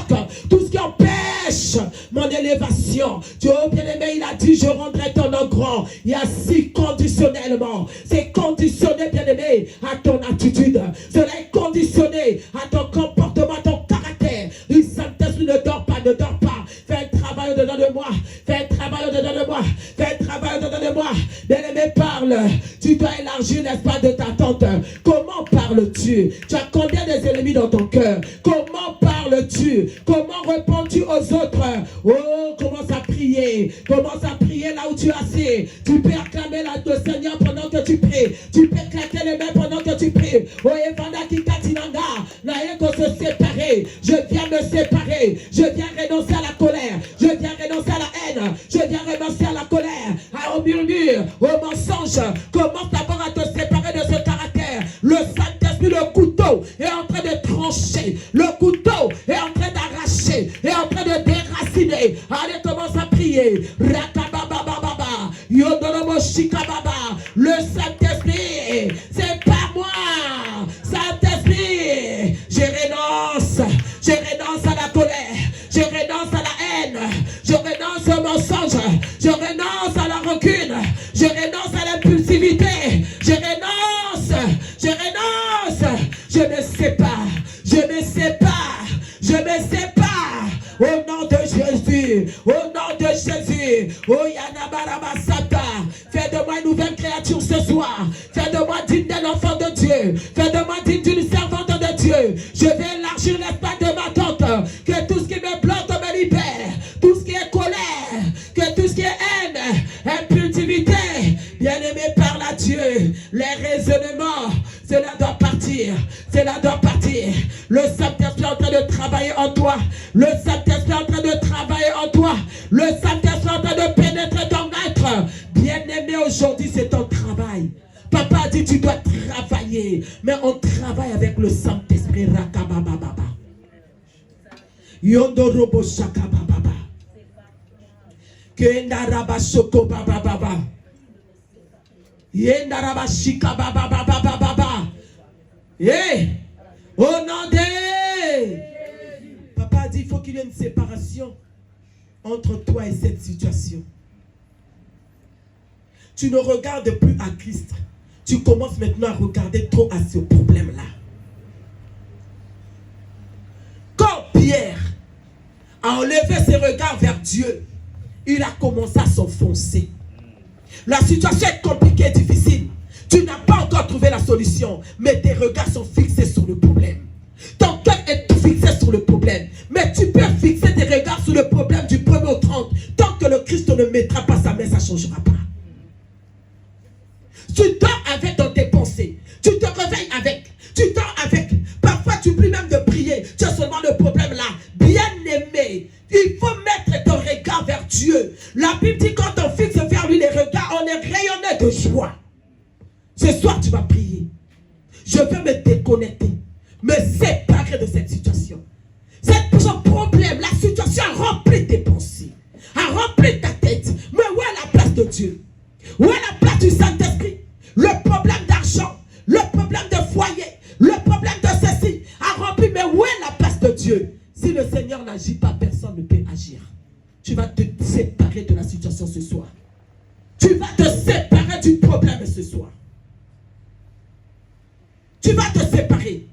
Tout ce qui empêche mon élévation. Dieu bien-aimé, il a dit, je rendrai ton nom grand. Il y a si conditionnellement. C'est conditionné, bien-aimé, à ton attitude. Cela est conditionné à ton comportement, à ton caractère. Le Saint-Esprit ne dort pas, ne dort pas. Fais un travail au-dedans de moi. Fais un travail au-dedans de moi. Fais un travail au-dedans de moi. Bien-aimé, parle. Tu dois élargir l'espace de ta tente. Comment parles-tu? Tu as combien des ennemis dans ton cœur? Comment parles-tu? Comment réponds-tu aux autres? Oh, commence à prier. Commence à prier là où tu es assis. Tu peux acclamer le Seigneur pendant que tu pries. Tu peux claquer les mains pendant que tu pries. Oh, Evanda Kikatinanga. Naeko se séparer. Je viens me séparer. Je viens renoncer à la colère. Je viens renoncer à la haine. Je viens renoncer à la colère. Au murmure, au mensonge, commence d'abord à te séparer de ce caractère. Le Saint-Esprit, le couteau, est en train de trancher. Le couteau est en train d'arracher, est en train de déraciner. Allez, commence à prier. Rakababababa, Yodorobo Shikababa. Le Saint-Esprit, c'est pas moi. Saint-Esprit, je renonce à la colère, je renonce à la haine, je renonce au mensonge, je renonce à la rancune, je renonce à l'impulsivité, je renonce, je me sépare, au nom de Jésus, oh Yanabarabasata, fais de moi une nouvelle créature ce soir, fais de moi digne d'un enfant de Dieu, fais de moi digne d'une servante de Dieu. Je vais élargir l'espace de ma tente, que tout ce qui me bloque me libère, tout ce qui est colère, que tout ce qui est haine, impulsivité, bien-aimé par la Dieu, les raisonnements, cela doit partir, le Saint-Esprit est en train de travailler en toi, le Saint-Esprit est en train de travailler en toi, le Saint-Esprit est en train de pénétrer ton être. Bien-aimé, aujourd'hui c'est ton travail. Papa a dit tu dois travailler, mais on travaille avec le Saint-Esprit. Rakabababa. Yondorobo Shakabababa. Kendaraba Shoko Bababa. Yendaraba Shika Bababa. Eh! Au nom de Papa a dit il faut qu'il y ait une séparation entre toi et cette situation. Tu ne regardes plus à Christ. Tu commences maintenant à regarder trop à ce problème-là. Quand Pierre a enlevé ses regards vers Dieu, il a commencé à s'enfoncer. La situation est compliquée, difficile. Tu n'as pas encore trouvé la solution, mais tes regards sont fixés sur le problème. Ton cœur est fixé sur le problème. Mais tu peux fixer tes regards sur le problème du 1er au 30. Tant que le Christ ne mettra pas sa main, ça ne changera pas. Tu dors avec dans tes pensées. Tu te réveilles avec. Tu dors avec. Parfois, tu oublies même de prier. Tu as seulement le problème là. Bien-aimé, il faut mettre ton regard vers Dieu. La Bible dit quand on fixe vers lui les regards, on est rayonné de joie. Ce soir, tu vas prier. Je veux me déconnecter, me séparer de cette situation. Ce problème, la situation a rempli tes pensées, a rempli ta tête. Mais où est la place de Dieu? Où est la place du Saint-Esprit? Le problème d'argent, le problème de foyer, le problème de ceci a rempli. Mais où est la place de Dieu? Si le Seigneur n'agit pas, personne ne peut agir. Tu vas te séparer de la situation ce soir. Tu vas te séparer du problème ce soir. Tu vas te séparer.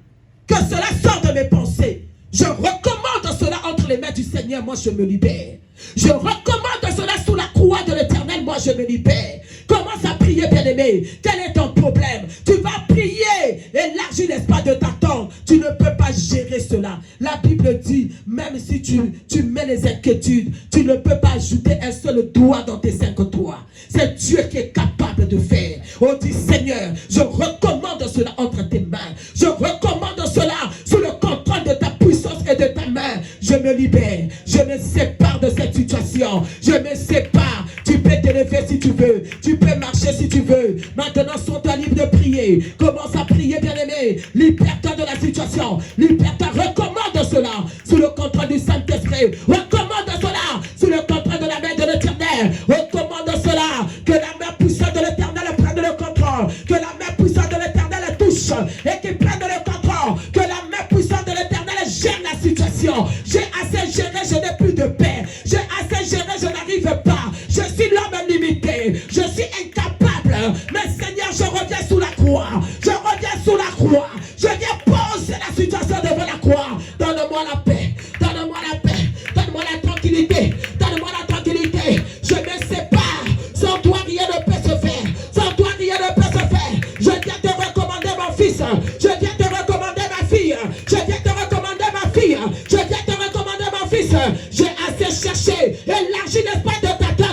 Que cela sorte de mes pensées. Je recommande cela entre les mains du Seigneur. Moi, je me libère. Je recommande cela sous la croix de l'Éternel. Moi, je me libère. Commence à prier, bien-aimé. Quel est ton problème? Tu vas prier. Élargis l'espace de ta tente. Tu ne peux pas gérer cela. La Bible dit, même si tu mets les inquiétudes, tu ne peux pas ajouter un seul doigt dans tes 5 doigts. C'est Dieu qui est capable de faire. On dit, Seigneur, je recommande cela entre tes mains. Je recommande cela sous le contrôle de ta puissance et de ta main. Je me libère. Je me sépare de cette situation. Je me sépare. Tu peux t'élever si tu veux. Tu peux marcher si tu veux. Maintenant, sois-toi libre de prier. Commence à prier, bien-aimé. Libère-toi de la situation. Libère-toi. Recommande cela sous le contrôle du Saint-Esprit. Recommande cela sous le contrôle de la main de l'Éternel. Recommande cela. Que la main puissante de l'Éternel prenne le contrôle. Que la main puissante de l'Éternel touche et qu'il prenne le contrôle. Que la main puissante de l'Éternel gère la situation. J'ai assez géré, je n'ai plus de paix. J'ai assez géré, je n'arrive pas. Je suis l'homme limité. Je suis incapable. Mais Seigneur, je reviens sous la croix. Je reviens sous la croix. Je viens poser la situation devant la croix. Donne-moi la paix. Donne-moi la paix. Donne-moi la tranquillité. Donne-moi la tranquillité. Je me sépare. Sans toi, rien ne peut se faire. Sans toi, rien ne peut se faire. Je viens te recommander mon fils. Je viens te recommander ma fille. Je viens te recommander ma fille. Je viens te recommander mon fils. J'ai assez cherché. Élargis l'espace de ta tête.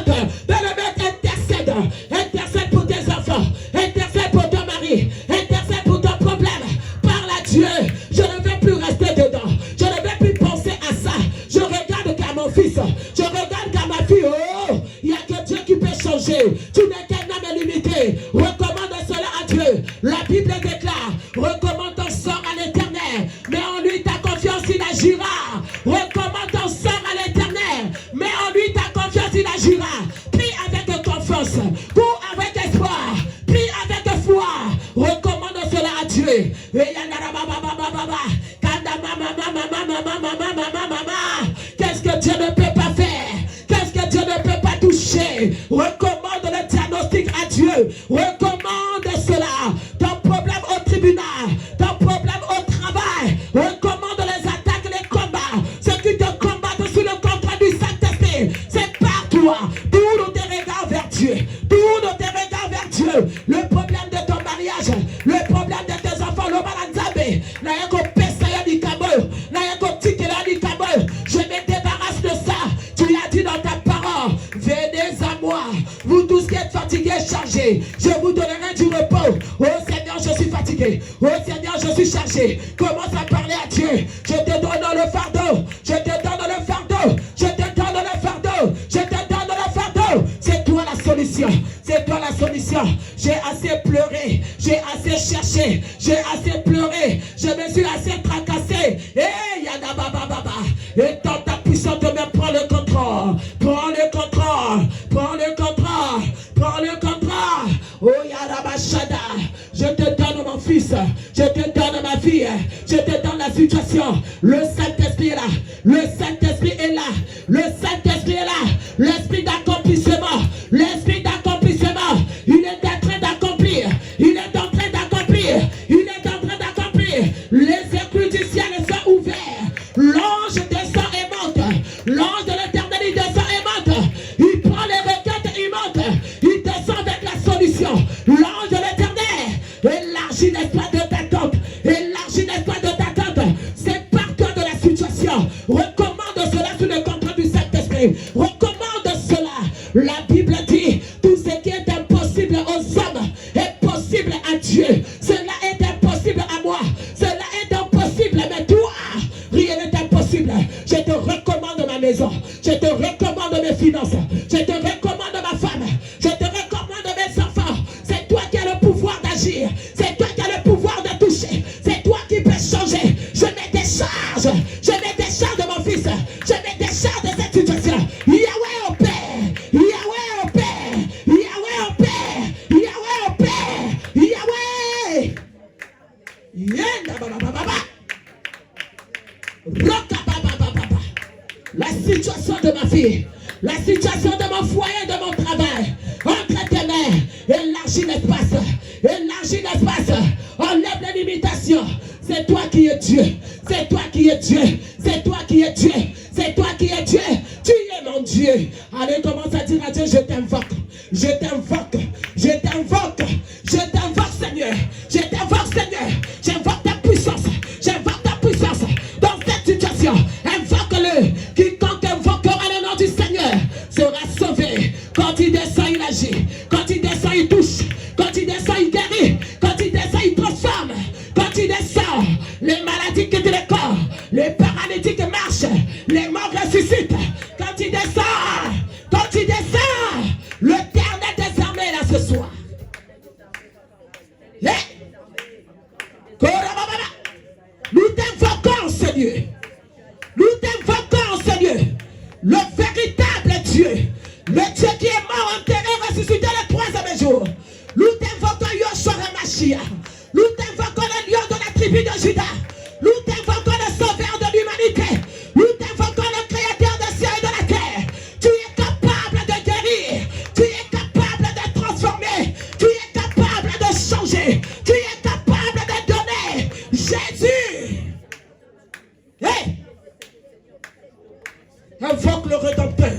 Intercède. Intercède pour tes enfants. Intercède pour ton mari. Je me débarrasse de ça. Tu as dit dans ta parole, venez à moi, vous tous qui êtes fatigués et chargés, je vous donnerai du repos. Oh Seigneur, je suis fatigué. Oh Seigneur, je suis chargé. Commence à parler à Dieu. Je te donne le fardeau. Je te donne le fardeau. Je te donne le fardeau. Je te donne le fardeau. C'est toi la solution. C'est toi la solution. J'ai assez pleuré. J'ai assez cherché. J'ai assez pleuré. Je me suis assez tracassé. Et yada baba baba. Et dans ta puissance de me prends le contrôle. Prends le contrôle. Prends le contrôle. Prends le contrôle. Oh yada bashada. Je te donne mon fils. Je te donne ma fille. Je te donne la situation. Le Saint-Esprit est là. Le Saint-Esprit est là. Le Saint-Esprit est là. L'esprit d'accomplissement. L'esprit d'accomplissement. Il est en train d'accomplir. Il est en train d'accomplir. Il est en train d'accomplir. Les écluses du ciel sont ouverts. L'ange descend et monte. L'ange de l'éternel, il descend et monte. Il prend les requêtes et il monte. Il descend avec la solution. L'ange de l'éternel élargit l'espace de ta tente. Élargit l'espace de ta tente. C'est par toi de la situation. Recommande cela sous le contrôle du Saint-Esprit. Recommande cela. La Bible dit, tout ce qui est impossible aux hommes est possible à Dieu. Cela est impossible à moi. Cela est impossible, mais toi, rien n'est impossible. Je te recommande ma maison. Je te recommande mes finances. Je te recommande ma femme. Je te recommande mes enfants. C'est toi qui as le pouvoir d'agir. C'est toi qui as le pouvoir de toucher. C'est toi qui peux changer. Je me décharge. Je me décharge de mon fils. Je me décharge de cette situation. Yahweh au Père. Yahweh au Père. Yahweh au Père. Yahweh au Père. Yahweh. La situation de ma fille, la situation de mon foyer, de mon travail, entre tes mains, élargis l'espace, enlève les limitations. C'est toi qui es Dieu, c'est toi qui es Dieu, c'est toi qui es Dieu, c'est toi qui es Dieu, tu es mon Dieu. Allez, commence à dire à Dieu, je t'invoque, je t'invoque, je t'invoque, je t'invoque Seigneur, je t'invoque Seigneur, j'invoque ta puissance, j'invoque ta puissance dans cette situation, invoque-le. Quiconque invoquera le nom du Seigneur sera sauvé. Quand il descend, il agit. Quand il descend, il touche. Quand il descend, il guérit. Quand il descend, il transforme. Quand il descend, les maladies quittent le corps. Les paralytiques marchent. Les morts ressuscitent. Quand il descend, l'Éternel des armées est là ce soir. Nous t'invoquons, Seigneur. Nous t'invoquons, Seigneur, le véritable Dieu, le Dieu qui est mort, enterré, ressuscité le troisième jour. Nous t'invoquons Yoshua HaMashiach. Nous t'invoquons le lion de la tribu de Juda. Nous t'invoquons le sauveur de l'humanité. Nous t'invoquons le créateur des cieux et de la terre. Tu es capable de guérir. Tu es capable de transformer. Tu es capable de changer. Tu es capable de donner. Jésus. Hey! Invoque le Rédempteur.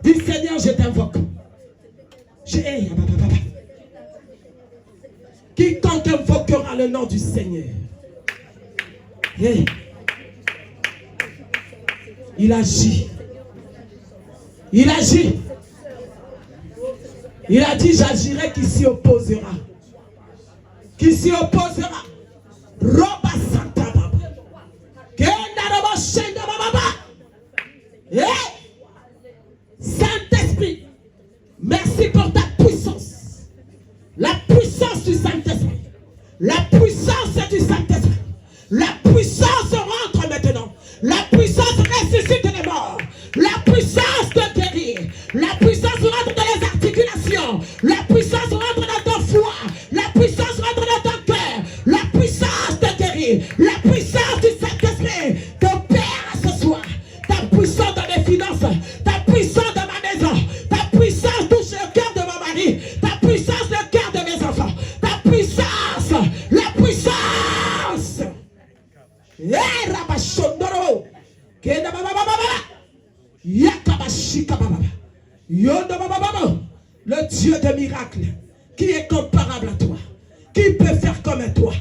Dis Seigneur, je t'invoque. Quiconque invoquera le nom du Seigneur, il agit. Il agit. Il a dit, j'agirai qui s'y opposera. Qui s'y opposera. Roba Santa Baba. Saint-Esprit, merci pour ta puissance. La puissance du Saint-Esprit. La puissance du Saint-Esprit. La puissance rentre maintenant. La puissance ressuscite les morts. La puissance de guérir. La puissance rentre dans les articulations. La puissance rentre dans ton foie. La puissance rentre dans ton cœur. La puissance de guérir. La puissance du Saint-Esprit t'opère ce soir. Ta puissance dans mes finances. Ta puissance dans ma maison. Ta puissance touche le cœur de mon mari. Ta puissance le cœur de mes enfants. Ta puissance. La puissance. Le Dieu de miracles, qui est comparable à toi, qui peut faire comme toi,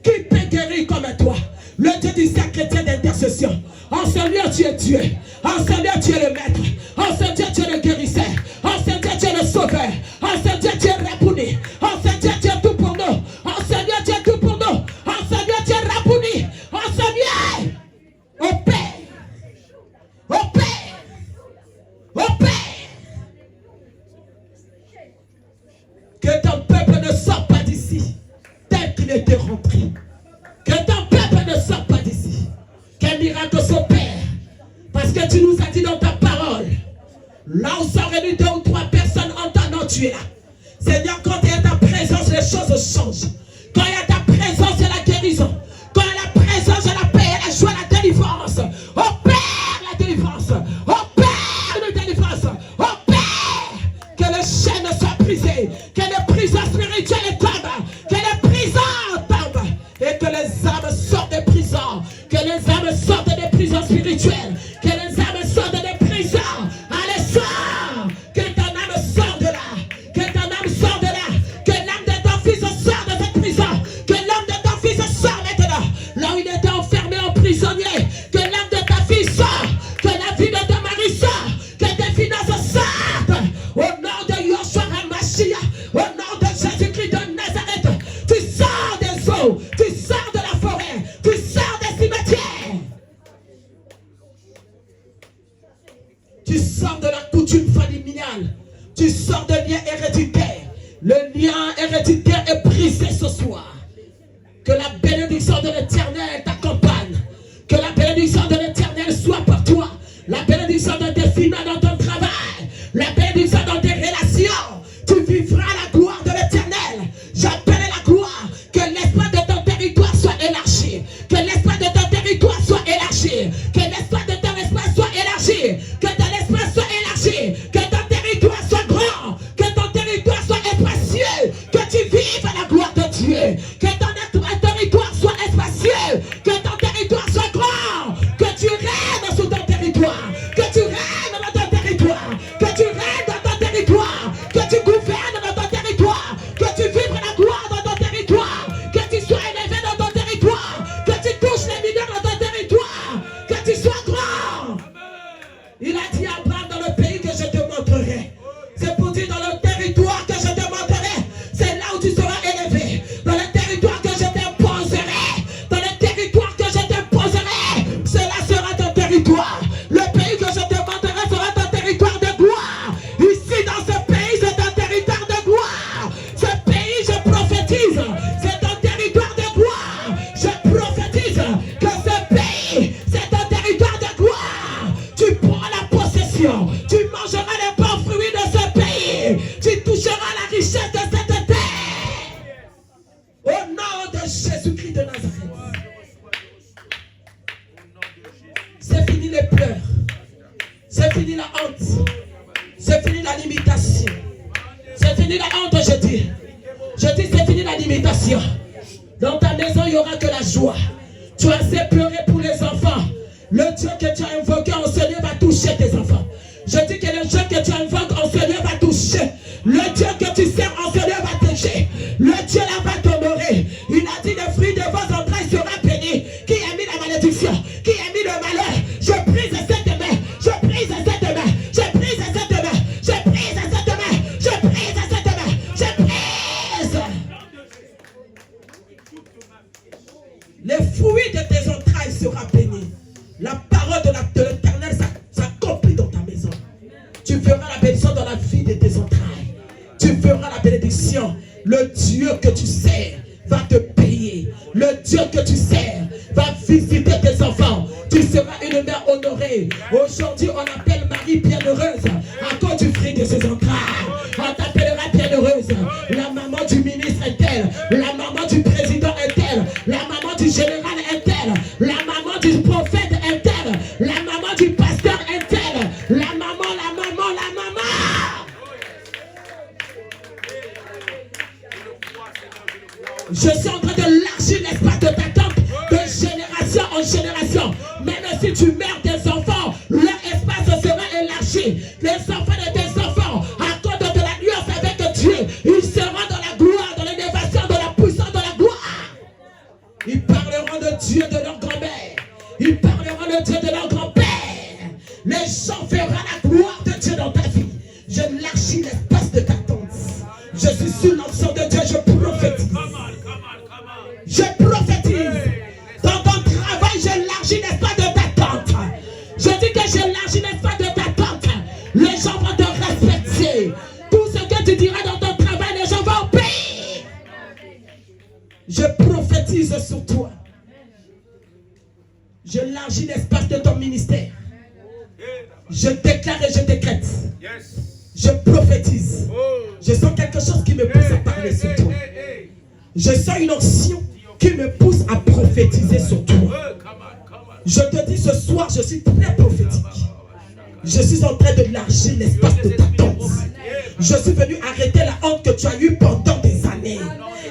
Qui peut guérir comme toi? Le Dieu du saint chrétien d'intercession. En ce lieu, tu es Dieu. En ce lieu, tu es le maître. En ce Dieu, tu es le guérisseur. En ce Dieu, tu es le sauveur. En ce Dieu, tu es Rabouni. En ce Dieu, tu es tout pour nous. En ce Dieu, tu es tout pour nous. En ce Dieu, tu es Rabouni. En ce Dieu, au Père. Au Père. Au Père. Que ton peuple ne sorte pas d'ici tel qu'il était rentré. Que ton peuple ne sorte pas d'ici. Quel miracle s'opère. Parce que tu nous as dit dans ta parole, là où sont réunis 2 ou 3 personnes en ton nom, tu es là. Seigneur, quand il y a ta présence, les choses changent. Quand il y a ta présence, il y a la guérison. Quand il y a la présence, il y a la paix, il y a la joie, la délivrance. Opère la délivrance. Opère la délivrance. Opère que les chaînes soient brisées. Que les prisons spirituelles tombent. Que les prisons tombent. Et que les âmes sortent des prisons. Que les âmes sortent des prisons spirituelles. Que les âmes sortent des prisons. Allez, sors. Que ton âme sorte de là. Que ton âme sorte de là. Que l'âme de ton fils sorte de cette prison. Que l'âme de ton fils sorte maintenant. Là où il était enfermé en prisonnier. Que l'âme de ta fille sorte. Que la vie de ton mari sorte. Que tes finances sortent. Au nom de Yoshua HaMashiach. Au nom de Jésus-Christ de Nazareth. Tu sors des eaux. Tu sors de la forêt. Tu sors des cimetières. Tu sors de la coutume familiale. Tu sors de lien héréditaire. Le lien héréditaire est brisé ce soir. Que la bénédiction de l'Éternel t'accompagne. Que la bénédiction de l'Éternel soit pour toi. La bénédiction de tes finances dans ton travail. La bénédiction dans tes relations. Tu vivras la gloire de l'Éternel. J'appelle la gloire. Que l'espace de ton territoire soit élargi. Que l'espace de ton territoire soit élargi. Que l'espace de ton espace soit élargi. Que ton espace soit élargi. Que ton territoire soit grand. Que ton territoire soit espacieux. Que tu vives la gloire de Dieu. Que ton territoire soit espacieux. Que ton territoire soit grand. Que tu règnes sur ton territoire. Que tu règnes dans ton territoire. Que tu règnes dans ton territoire. Que tu gouvernes dans ton territoire. Que tu vives la gloire dans ton territoire. Que tu sois élevé dans ton territoire. Que tu touches les millions dans ton territoire. Que tu sois grand. Il a dit à Abraham, dans le pays que je te montrerai. C'est pour dire dans le territoire que je te montrerai. C'est là où tu seras élevé. Dans le territoire que je t'imposerai. Dans le territoire que je t'imposerai. Cela sera ton territoire. Le pays que je te montrerai sera ton territoire de gloire. Ici dans ce pays c'est ton territoire de gloire. Ce pays je prophétise. C'est ton territoire de gloire. Je prophétise que ce pays c'est ton territoire de gloire. Tu prends la possession. Tu mangeras les bons fruits de ce pays. Tu toucheras la richesse de cette terre. Au nom de Jésus-Christ de Nazareth. C'est fini les pleurs. C'est fini la honte. C'est fini la limitation. C'est fini la honte, je dis. Je dis c'est fini la limitation. Dans ta maison, il n'y aura que la joie. Tu as assez pleuré pour les enfants. Le Dieu que tu as invoqué en ce lieu va toucher tes enfants. Je dis que le Dieu que tu invoques en ce lieu va toucher. Le Dieu que tu sers en ce lieu va toucher. Le Dieu là va t'honorer. Il a dit le fruit de vos entrailles sera béni. Qui a mis la malédiction? Qui a mis le malheur? Je brise cette main. Je brise cette main. Je brise cette main. Je brise cette main. Je brise cette main. Je brise. Les fruits de tes entrailles sera béni. La parole de l'Éternel s'accomplit dans ta maison. Tu feras la bénédiction dans la vie de tes entrailles. Tu feras la bénédiction. Le Dieu que tu sers va te payer. Le Dieu que tu sers va visiter tes enfants. Tu seras une mère honorée. Aujourd'hui, on appelle Marie bienheureuse à cause du fruit de ses entrailles. On t'appellera bienheureuse. La maman du ministre est-elle? La maman du président est-elle? La maman du général est-elle? La maman du prophète est-elle? La maman du pasteur est-elle? La maman, la maman, la maman. Je suis en train de lâcher l'espace de t'attente de génération en génération. Même si tu meurs des enfants, leur espace sera élargi. Les enfants de tes enfants, à cause de l'alliance avec Dieu, ils seront dans la gloire, dans l'élévation, dans la puissance, dans la gloire. Dieu de leur grand-mère. Ils parleront le Dieu de leur grand-père. Les gens verront la gloire de Dieu dans ta vie. Je élargis l'espace de ta tente. Je suis sous l'onction de Dieu, je prophétise. Je prophétise. Dans ton travail, j'élargis l'espace de ta tente. Je dis que j'élargis l'espace de ta tente. Les gens vont te respecter. Tout ce que tu diras dans ton travail, les gens vont payer. Je prophétise sur toi. J'élargis l'espace de ton ministère. Je déclare et je décrète. Je prophétise. Je sens quelque chose qui me pousse à parler sur toi. Je sens une onction qui me pousse à prophétiser sur toi. Je te dis ce soir, je suis très prophétique. Je suis en train d'élargir l'espace de ta tente. Je suis venu arrêter la honte que tu as eue pendant des années.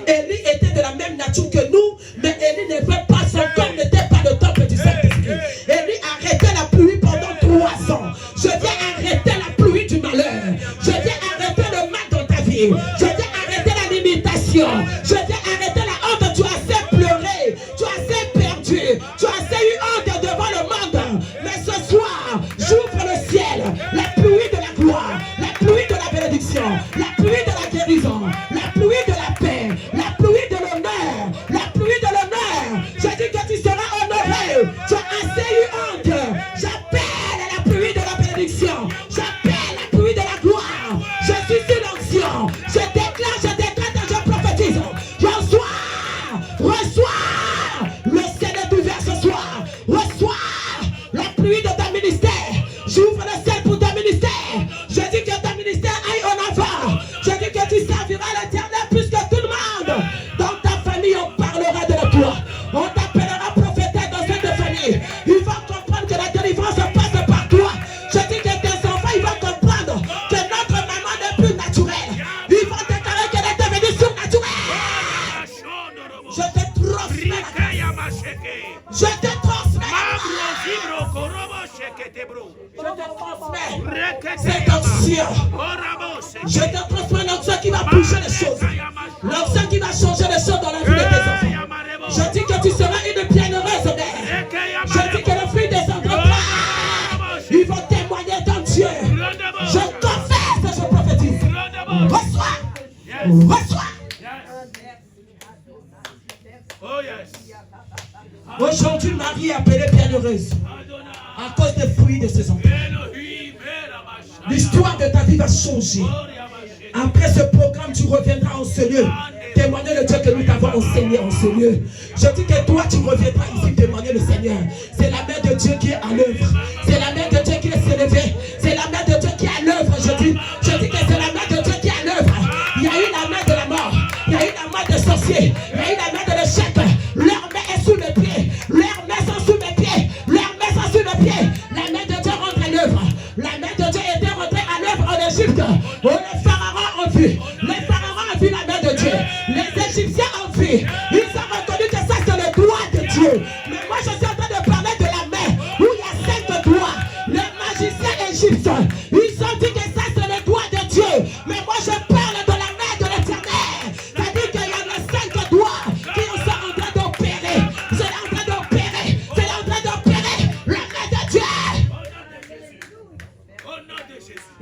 Élie était de la même nature que nous, mais Élie n'avait pas, son corps n'était pas le temple du Saint-Esprit. Élie arrêtait la pluie pendant 3 ans. Je viens arrêter la pluie du malheur. Je viens arrêter le mal dans ta vie. Je viens arrêter la limitation. Je viens arrêter la honte. Tu as assez pleuré. Tu as assez perdu. Tu as assez eu honte devant le monde. Mais ce soir, j'ouvre le ciel. La pluie de la gloire. La pluie de la bénédiction. La pluie de la guérison. La pluie de la paix. La pluie de l'honneur. La pluie de l'honneur. Je dis que tu seras honoré. Tu as assez eu honte. J'appelle la pluie de la bénédiction. J'appelle la pluie de la gloire. Je suis sous l'onction. Je déclare, je décrète et je prophétise. Reçois. Le ciel est ouvert ce soir. Reçois la pluie de ton ministère. J'ouvre le ciel pour ton ministère. Je dis que ton ministère aille en avant. Je dis que tu serviras l'Éternel plus que tout le monde. Dans ta famille, on parlera de toi. On t'appellera prophétesse dans cette famille. Ils vont comprendre que la délivrance passe par toi. Je dis que tes enfants, ils vont comprendre que notre maman n'est plus naturelle. Ils vont déclarer qu'elle est devenue surnaturelle. Je te transmets la grâce. Je te transmets la grâce. Je te transmets cette onction. Je te transmets l'onction qui va bouger les choses. L'onction qui va changer les choses dans la vie de tes enfants. Je dis que tu seras une bienheureuse mère. Je dis que le fruit descendra. Ils vont témoigner dans Dieu. Je confesse et je prophétise. Reçois. Aujourd'hui, Marie est appelée bienheureuse à cause des fruits de ses enfants. L'histoire de ta vie va changer. Après ce programme, tu reviendras en ce lieu. Témoigner le Dieu que nous t'avons enseigné en ce lieu. Je dis que toi, tu reviendras ici témoigner le Seigneur. C'est la main de Dieu qui est à l'œuvre. C'est la main de Dieu qui est s'élevée. C'est la main de Dieu qui est à l'œuvre. Je dis que c'est la main de Dieu qui est à l'œuvre. Il y a eu la main de la mort. Il y a eu la main des sorciers. Il y a eu la main de l'échec. Leur main est sous mes pieds. Leurs mains sont sous mes pieds. Leurs mains sont sous mes pieds. La main de Dieu rentre à l'œuvre. La main de Dieu était rentrée à l'œuvre en Égypte. Oh, les pharaons ont vu. Les pharaons ont vu la main de Dieu. Les Égyptiens ont vu. Ils ont reconnu que ça c'est le doigt de Dieu. Mais moi je suis en train de parler de la main où il y a 5 doigts. Les magiciens égyptiens, ils ont dit que ça c'est le doigt de Dieu. Mais moi je parle de la main de l'Éternel. C'est-à-dire qu'il y en a 5 doigts qui sont en train d'opérer. C'est en train d'opérer. C'est en train d'opérer la main de Dieu.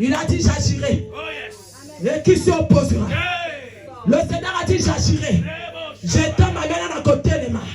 Il a dit j'agirai. Et qui s'y opposera? Le Seigneur a dit j'agirai. J'étends ma main à côté des mains.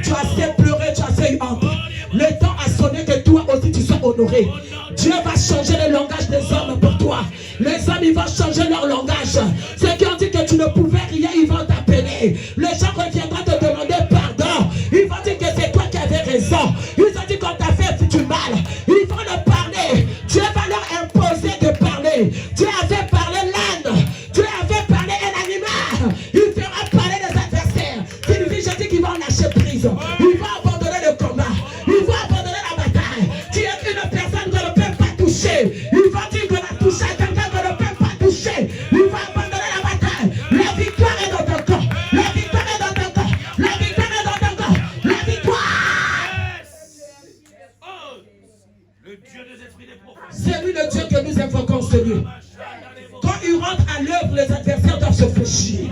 Tu as assez pleuré, tu as assez eu honte. Le temps a sonné que toi aussi tu sois honoré. Dieu va changer le langage des hommes pour toi. Les hommes ils vont changer leur langage. Ceux qui ont dit que tu ne pouvais rien, ils vont t'appeler. Les gens reviendront te demander pardon. Ils vont dire que c'est toi qui avais raison. Ils ont dit qu'on t'a fait du mal. Ils vont le parler. Dieu va leur imposer de parler. Dieu avait parlé l'âne. Dieu avait parlé un animal. Il fera parler les adversaires. Sylvie, je dis qu'ils vont lâcher prise. Ils vont abandonner le combat. Ils vont abandonner la bataille. Tu es une personne qu'on ne peut pas toucher. Ils vont dire qu'on a touché quelqu'un qu'on ne peut pas toucher. Ils vont abandonner la bataille. La victoire est dans ton corps. La victoire est dans ton corps. La victoire est dans ton corps. La victoire. Le Dieu des esprits des prophètes. C'est lui le Dieu que nous invoquons, ce lieu. Quand il rentre à l'œuvre, les adversaires doivent se fléchir.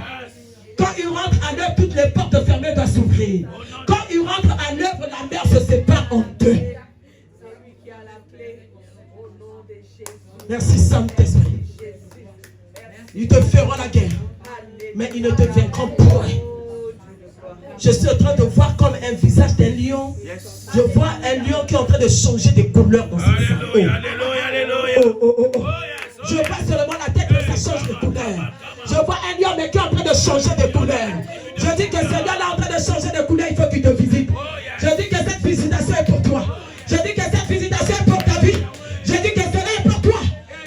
Quand il rentre à l'œuvre, toutes les portes fermées doivent s'ouvrir. Quand il rentre à honteux. Merci Saint-Esprit. Ils te feront la guerre, mais ils ne te vaincront point. Je suis en train de voir comme un visage d'un lion. Je vois un lion qui est en train de changer de couleur dans son visage. Je vois seulement la tête, mais ça change de couleur. Je vois un lion, mais qui est en train de changer de couleur. Je dis que ce lion-là est en train de changer de couleur, il faut qu'il te visite. Je dis que cette visitation est pour toi. Je dis que cette visitation est pour ta vie. Je dis que cela est pour toi.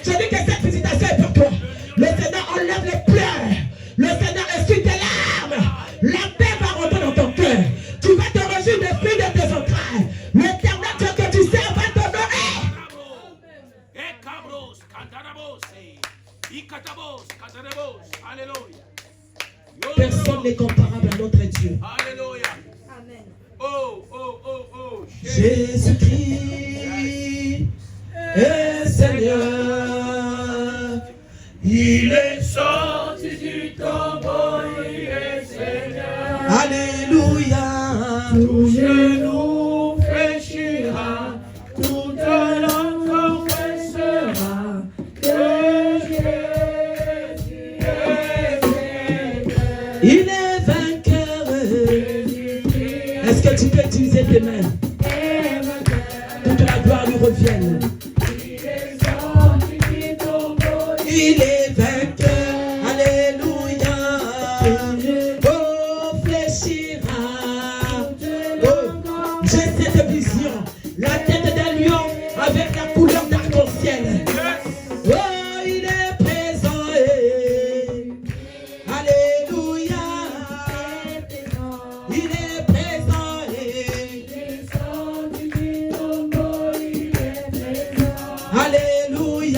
Je dis que cette visitation est pour toi. Le Seigneur enlève les pleurs. Le Seigneur essuie tes larmes. La paix va rentrer dans ton cœur. Tu vas te réjouir des fruits de tes entrailles. L'éternel Dieu que tu sers va te donner. Personne n'est comparable à notre Dieu. Alléluia. Amen. Jésus-Christ est Seigneur. Il est sorti du tombeau, il est Seigneur. Alléluia. Tout genou fléchira, toute langue confessera que Jésus est Seigneur. Il est vainqueur. Est-ce que tu peux utiliser tes mains? Toute la gloire lui revienne. Il est vainqueur, alléluia. Oh, fléchira. Oh, j'ai cette vision, la tête d'un lion avec la couleur d'arc-en-ciel. Oh, il est présent. Alléluia. Il est présent. Alléluia.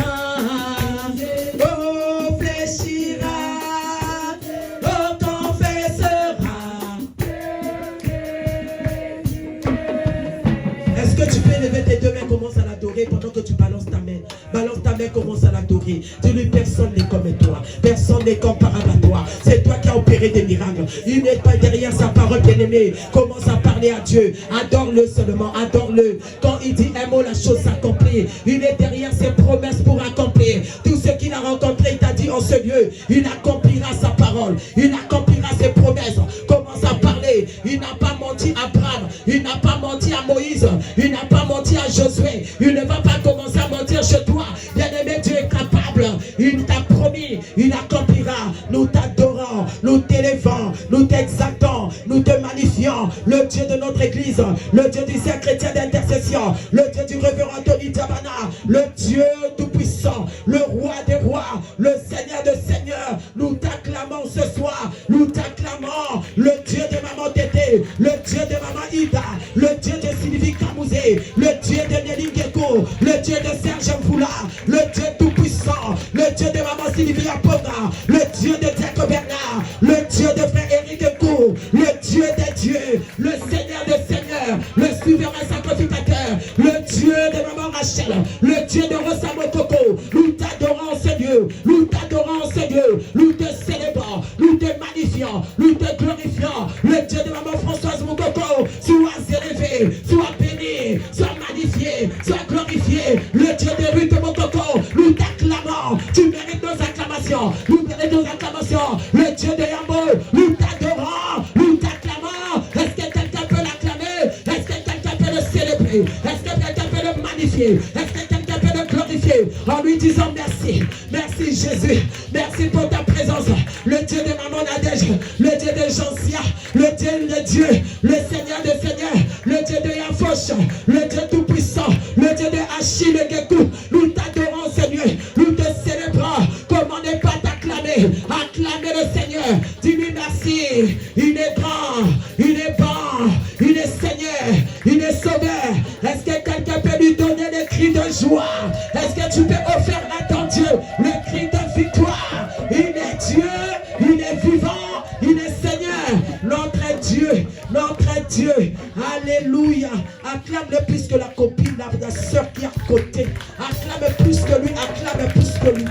Tes deux mains, commence à l'adorer pendant que tu balances ta main. Balance ta main, commence à l'adorer. Dis-lui, personne n'est comme toi. Personne n'est comparable à toi. C'est toi qui as opéré des miracles. Il n'est pas derrière sa parole, bien-aimée. Commence à parler à Dieu. Adore-le seulement, adore-le. Quand il dit un mot, la chose s'accomplit. Il est derrière ses promesses pour accomplir. Tout ce qu'il a rencontré, il t'a dit en ce lieu. Il accomplira sa parole. Il accomplira ses promesses. Commence à parler. Il n'a pas menti à Abraham. Il n'a pas menti à Moïse. Il n'a pas menti à Josué. Il ne va pas commencer à mentir chez toi. Bien-aimé, Dieu est capable. Il t'a promis. Il accomplira. Nous t'adorons. Nous t'élevons. Nous t'exaltons. Nous te magnifions. Le Dieu de notre église. Le Dieu du cercle chrétien d'intercession. Le Dieu du révérend Tony Diabana. Le Dieu tout-puissant. Le roi des rois. Le Seigneur des seigneurs. Nous t'acclamons ce soir. Nous t'acclamons. Le Dieu de Maman Tété. Le Dieu de Maman Ida. Le Dieu de Sylvie Kamouzé. Le Dieu de Nelly Gecko. Le Dieu de Serge Mfoula. Le Dieu tout-puissant. Le Dieu de Maman Sylvie Apona. Le Dieu de Jacob Bernard. Le Dieu de frère Eric Gecko. Le Dieu des dieux. Le Seigneur des seigneurs. Le souverain sacrificateur. Le Dieu de Maman Rachel. Le Dieu de Rosa Mokoko. Nous t'adorons, Seigneur. Nous t'adorons, Seigneur. Nous te célébrons. Nous te magnifions. Nous te glorifions. Le Dieu de Maman Françoise Mokoko. Sois élevé. Sois béni. Sois magnifié. Sois glorifié. Le Dieu de Ruth Mokoko. Nous t'acclamons. Tu mérites nos acclamations. Nous méritons nos acclamations. Le Dieu de Yambo. Nous t'adorons. Nous t'acclamons. Est-ce que quelqu'un peut l'acclamer? Est-ce que quelqu'un peut le célébrer? Est-ce que quelqu'un peut le magnifier? Est-ce que quelqu'un peut le glorifier? En lui disant merci. Merci Jésus. Merci pour ta présence. Le Dieu de Maman Nadège. Le Dieu de Jansia. Le Dieu, le Seigneur des seigneurs. Le Dieu de Yafosh. Le Dieu tout-puissant. Le Dieu de Achille Gekou. Nous t'adorons Seigneur. Nous te célébrons. Comment ne pas t'acclamer? Acclamer le Seigneur. Dis-lui merci. Il est grand. Il est bon. Il est Seigneur. Il est sauveur. Est-ce que quelqu'un peut lui donner des cris de joie? Est-ce que tu peux offrir à ton Dieu le cri de victoire? Il est Dieu. Il est vivant. Il est Seigneur. Notre Dieu. Notre Dieu. Alléluia. Acclame-le plus que la copine, la soeur qui est à côté. Acclame plus que lui. Acclame plus que lui.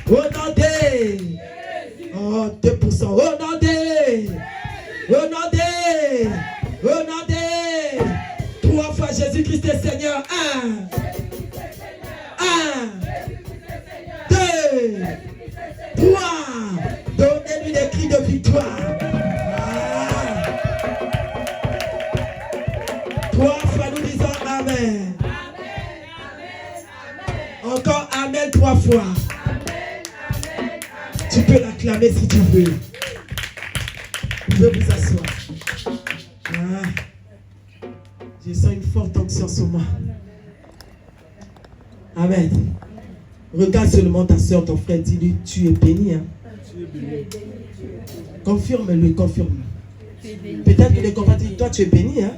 Au nom de... Oh, 2%. Au nom de... Trois fois Jésus-Christ est Seigneur. 1, 2, 3. Donnez-lui des cris de victoire. 3 fois nous disons Amen. Encore Amen 3 fois. Tu peux l'acclamer si tu veux. Vous pouvez vous asseoir. Je sens une forte onction sur moi. Amen. Regarde seulement ta soeur, ton frère, dis-lui, tu es béni. Hein? Confirme-le, confirme-le. Peut-être que les compatriotes, toi tu es béni. Hein?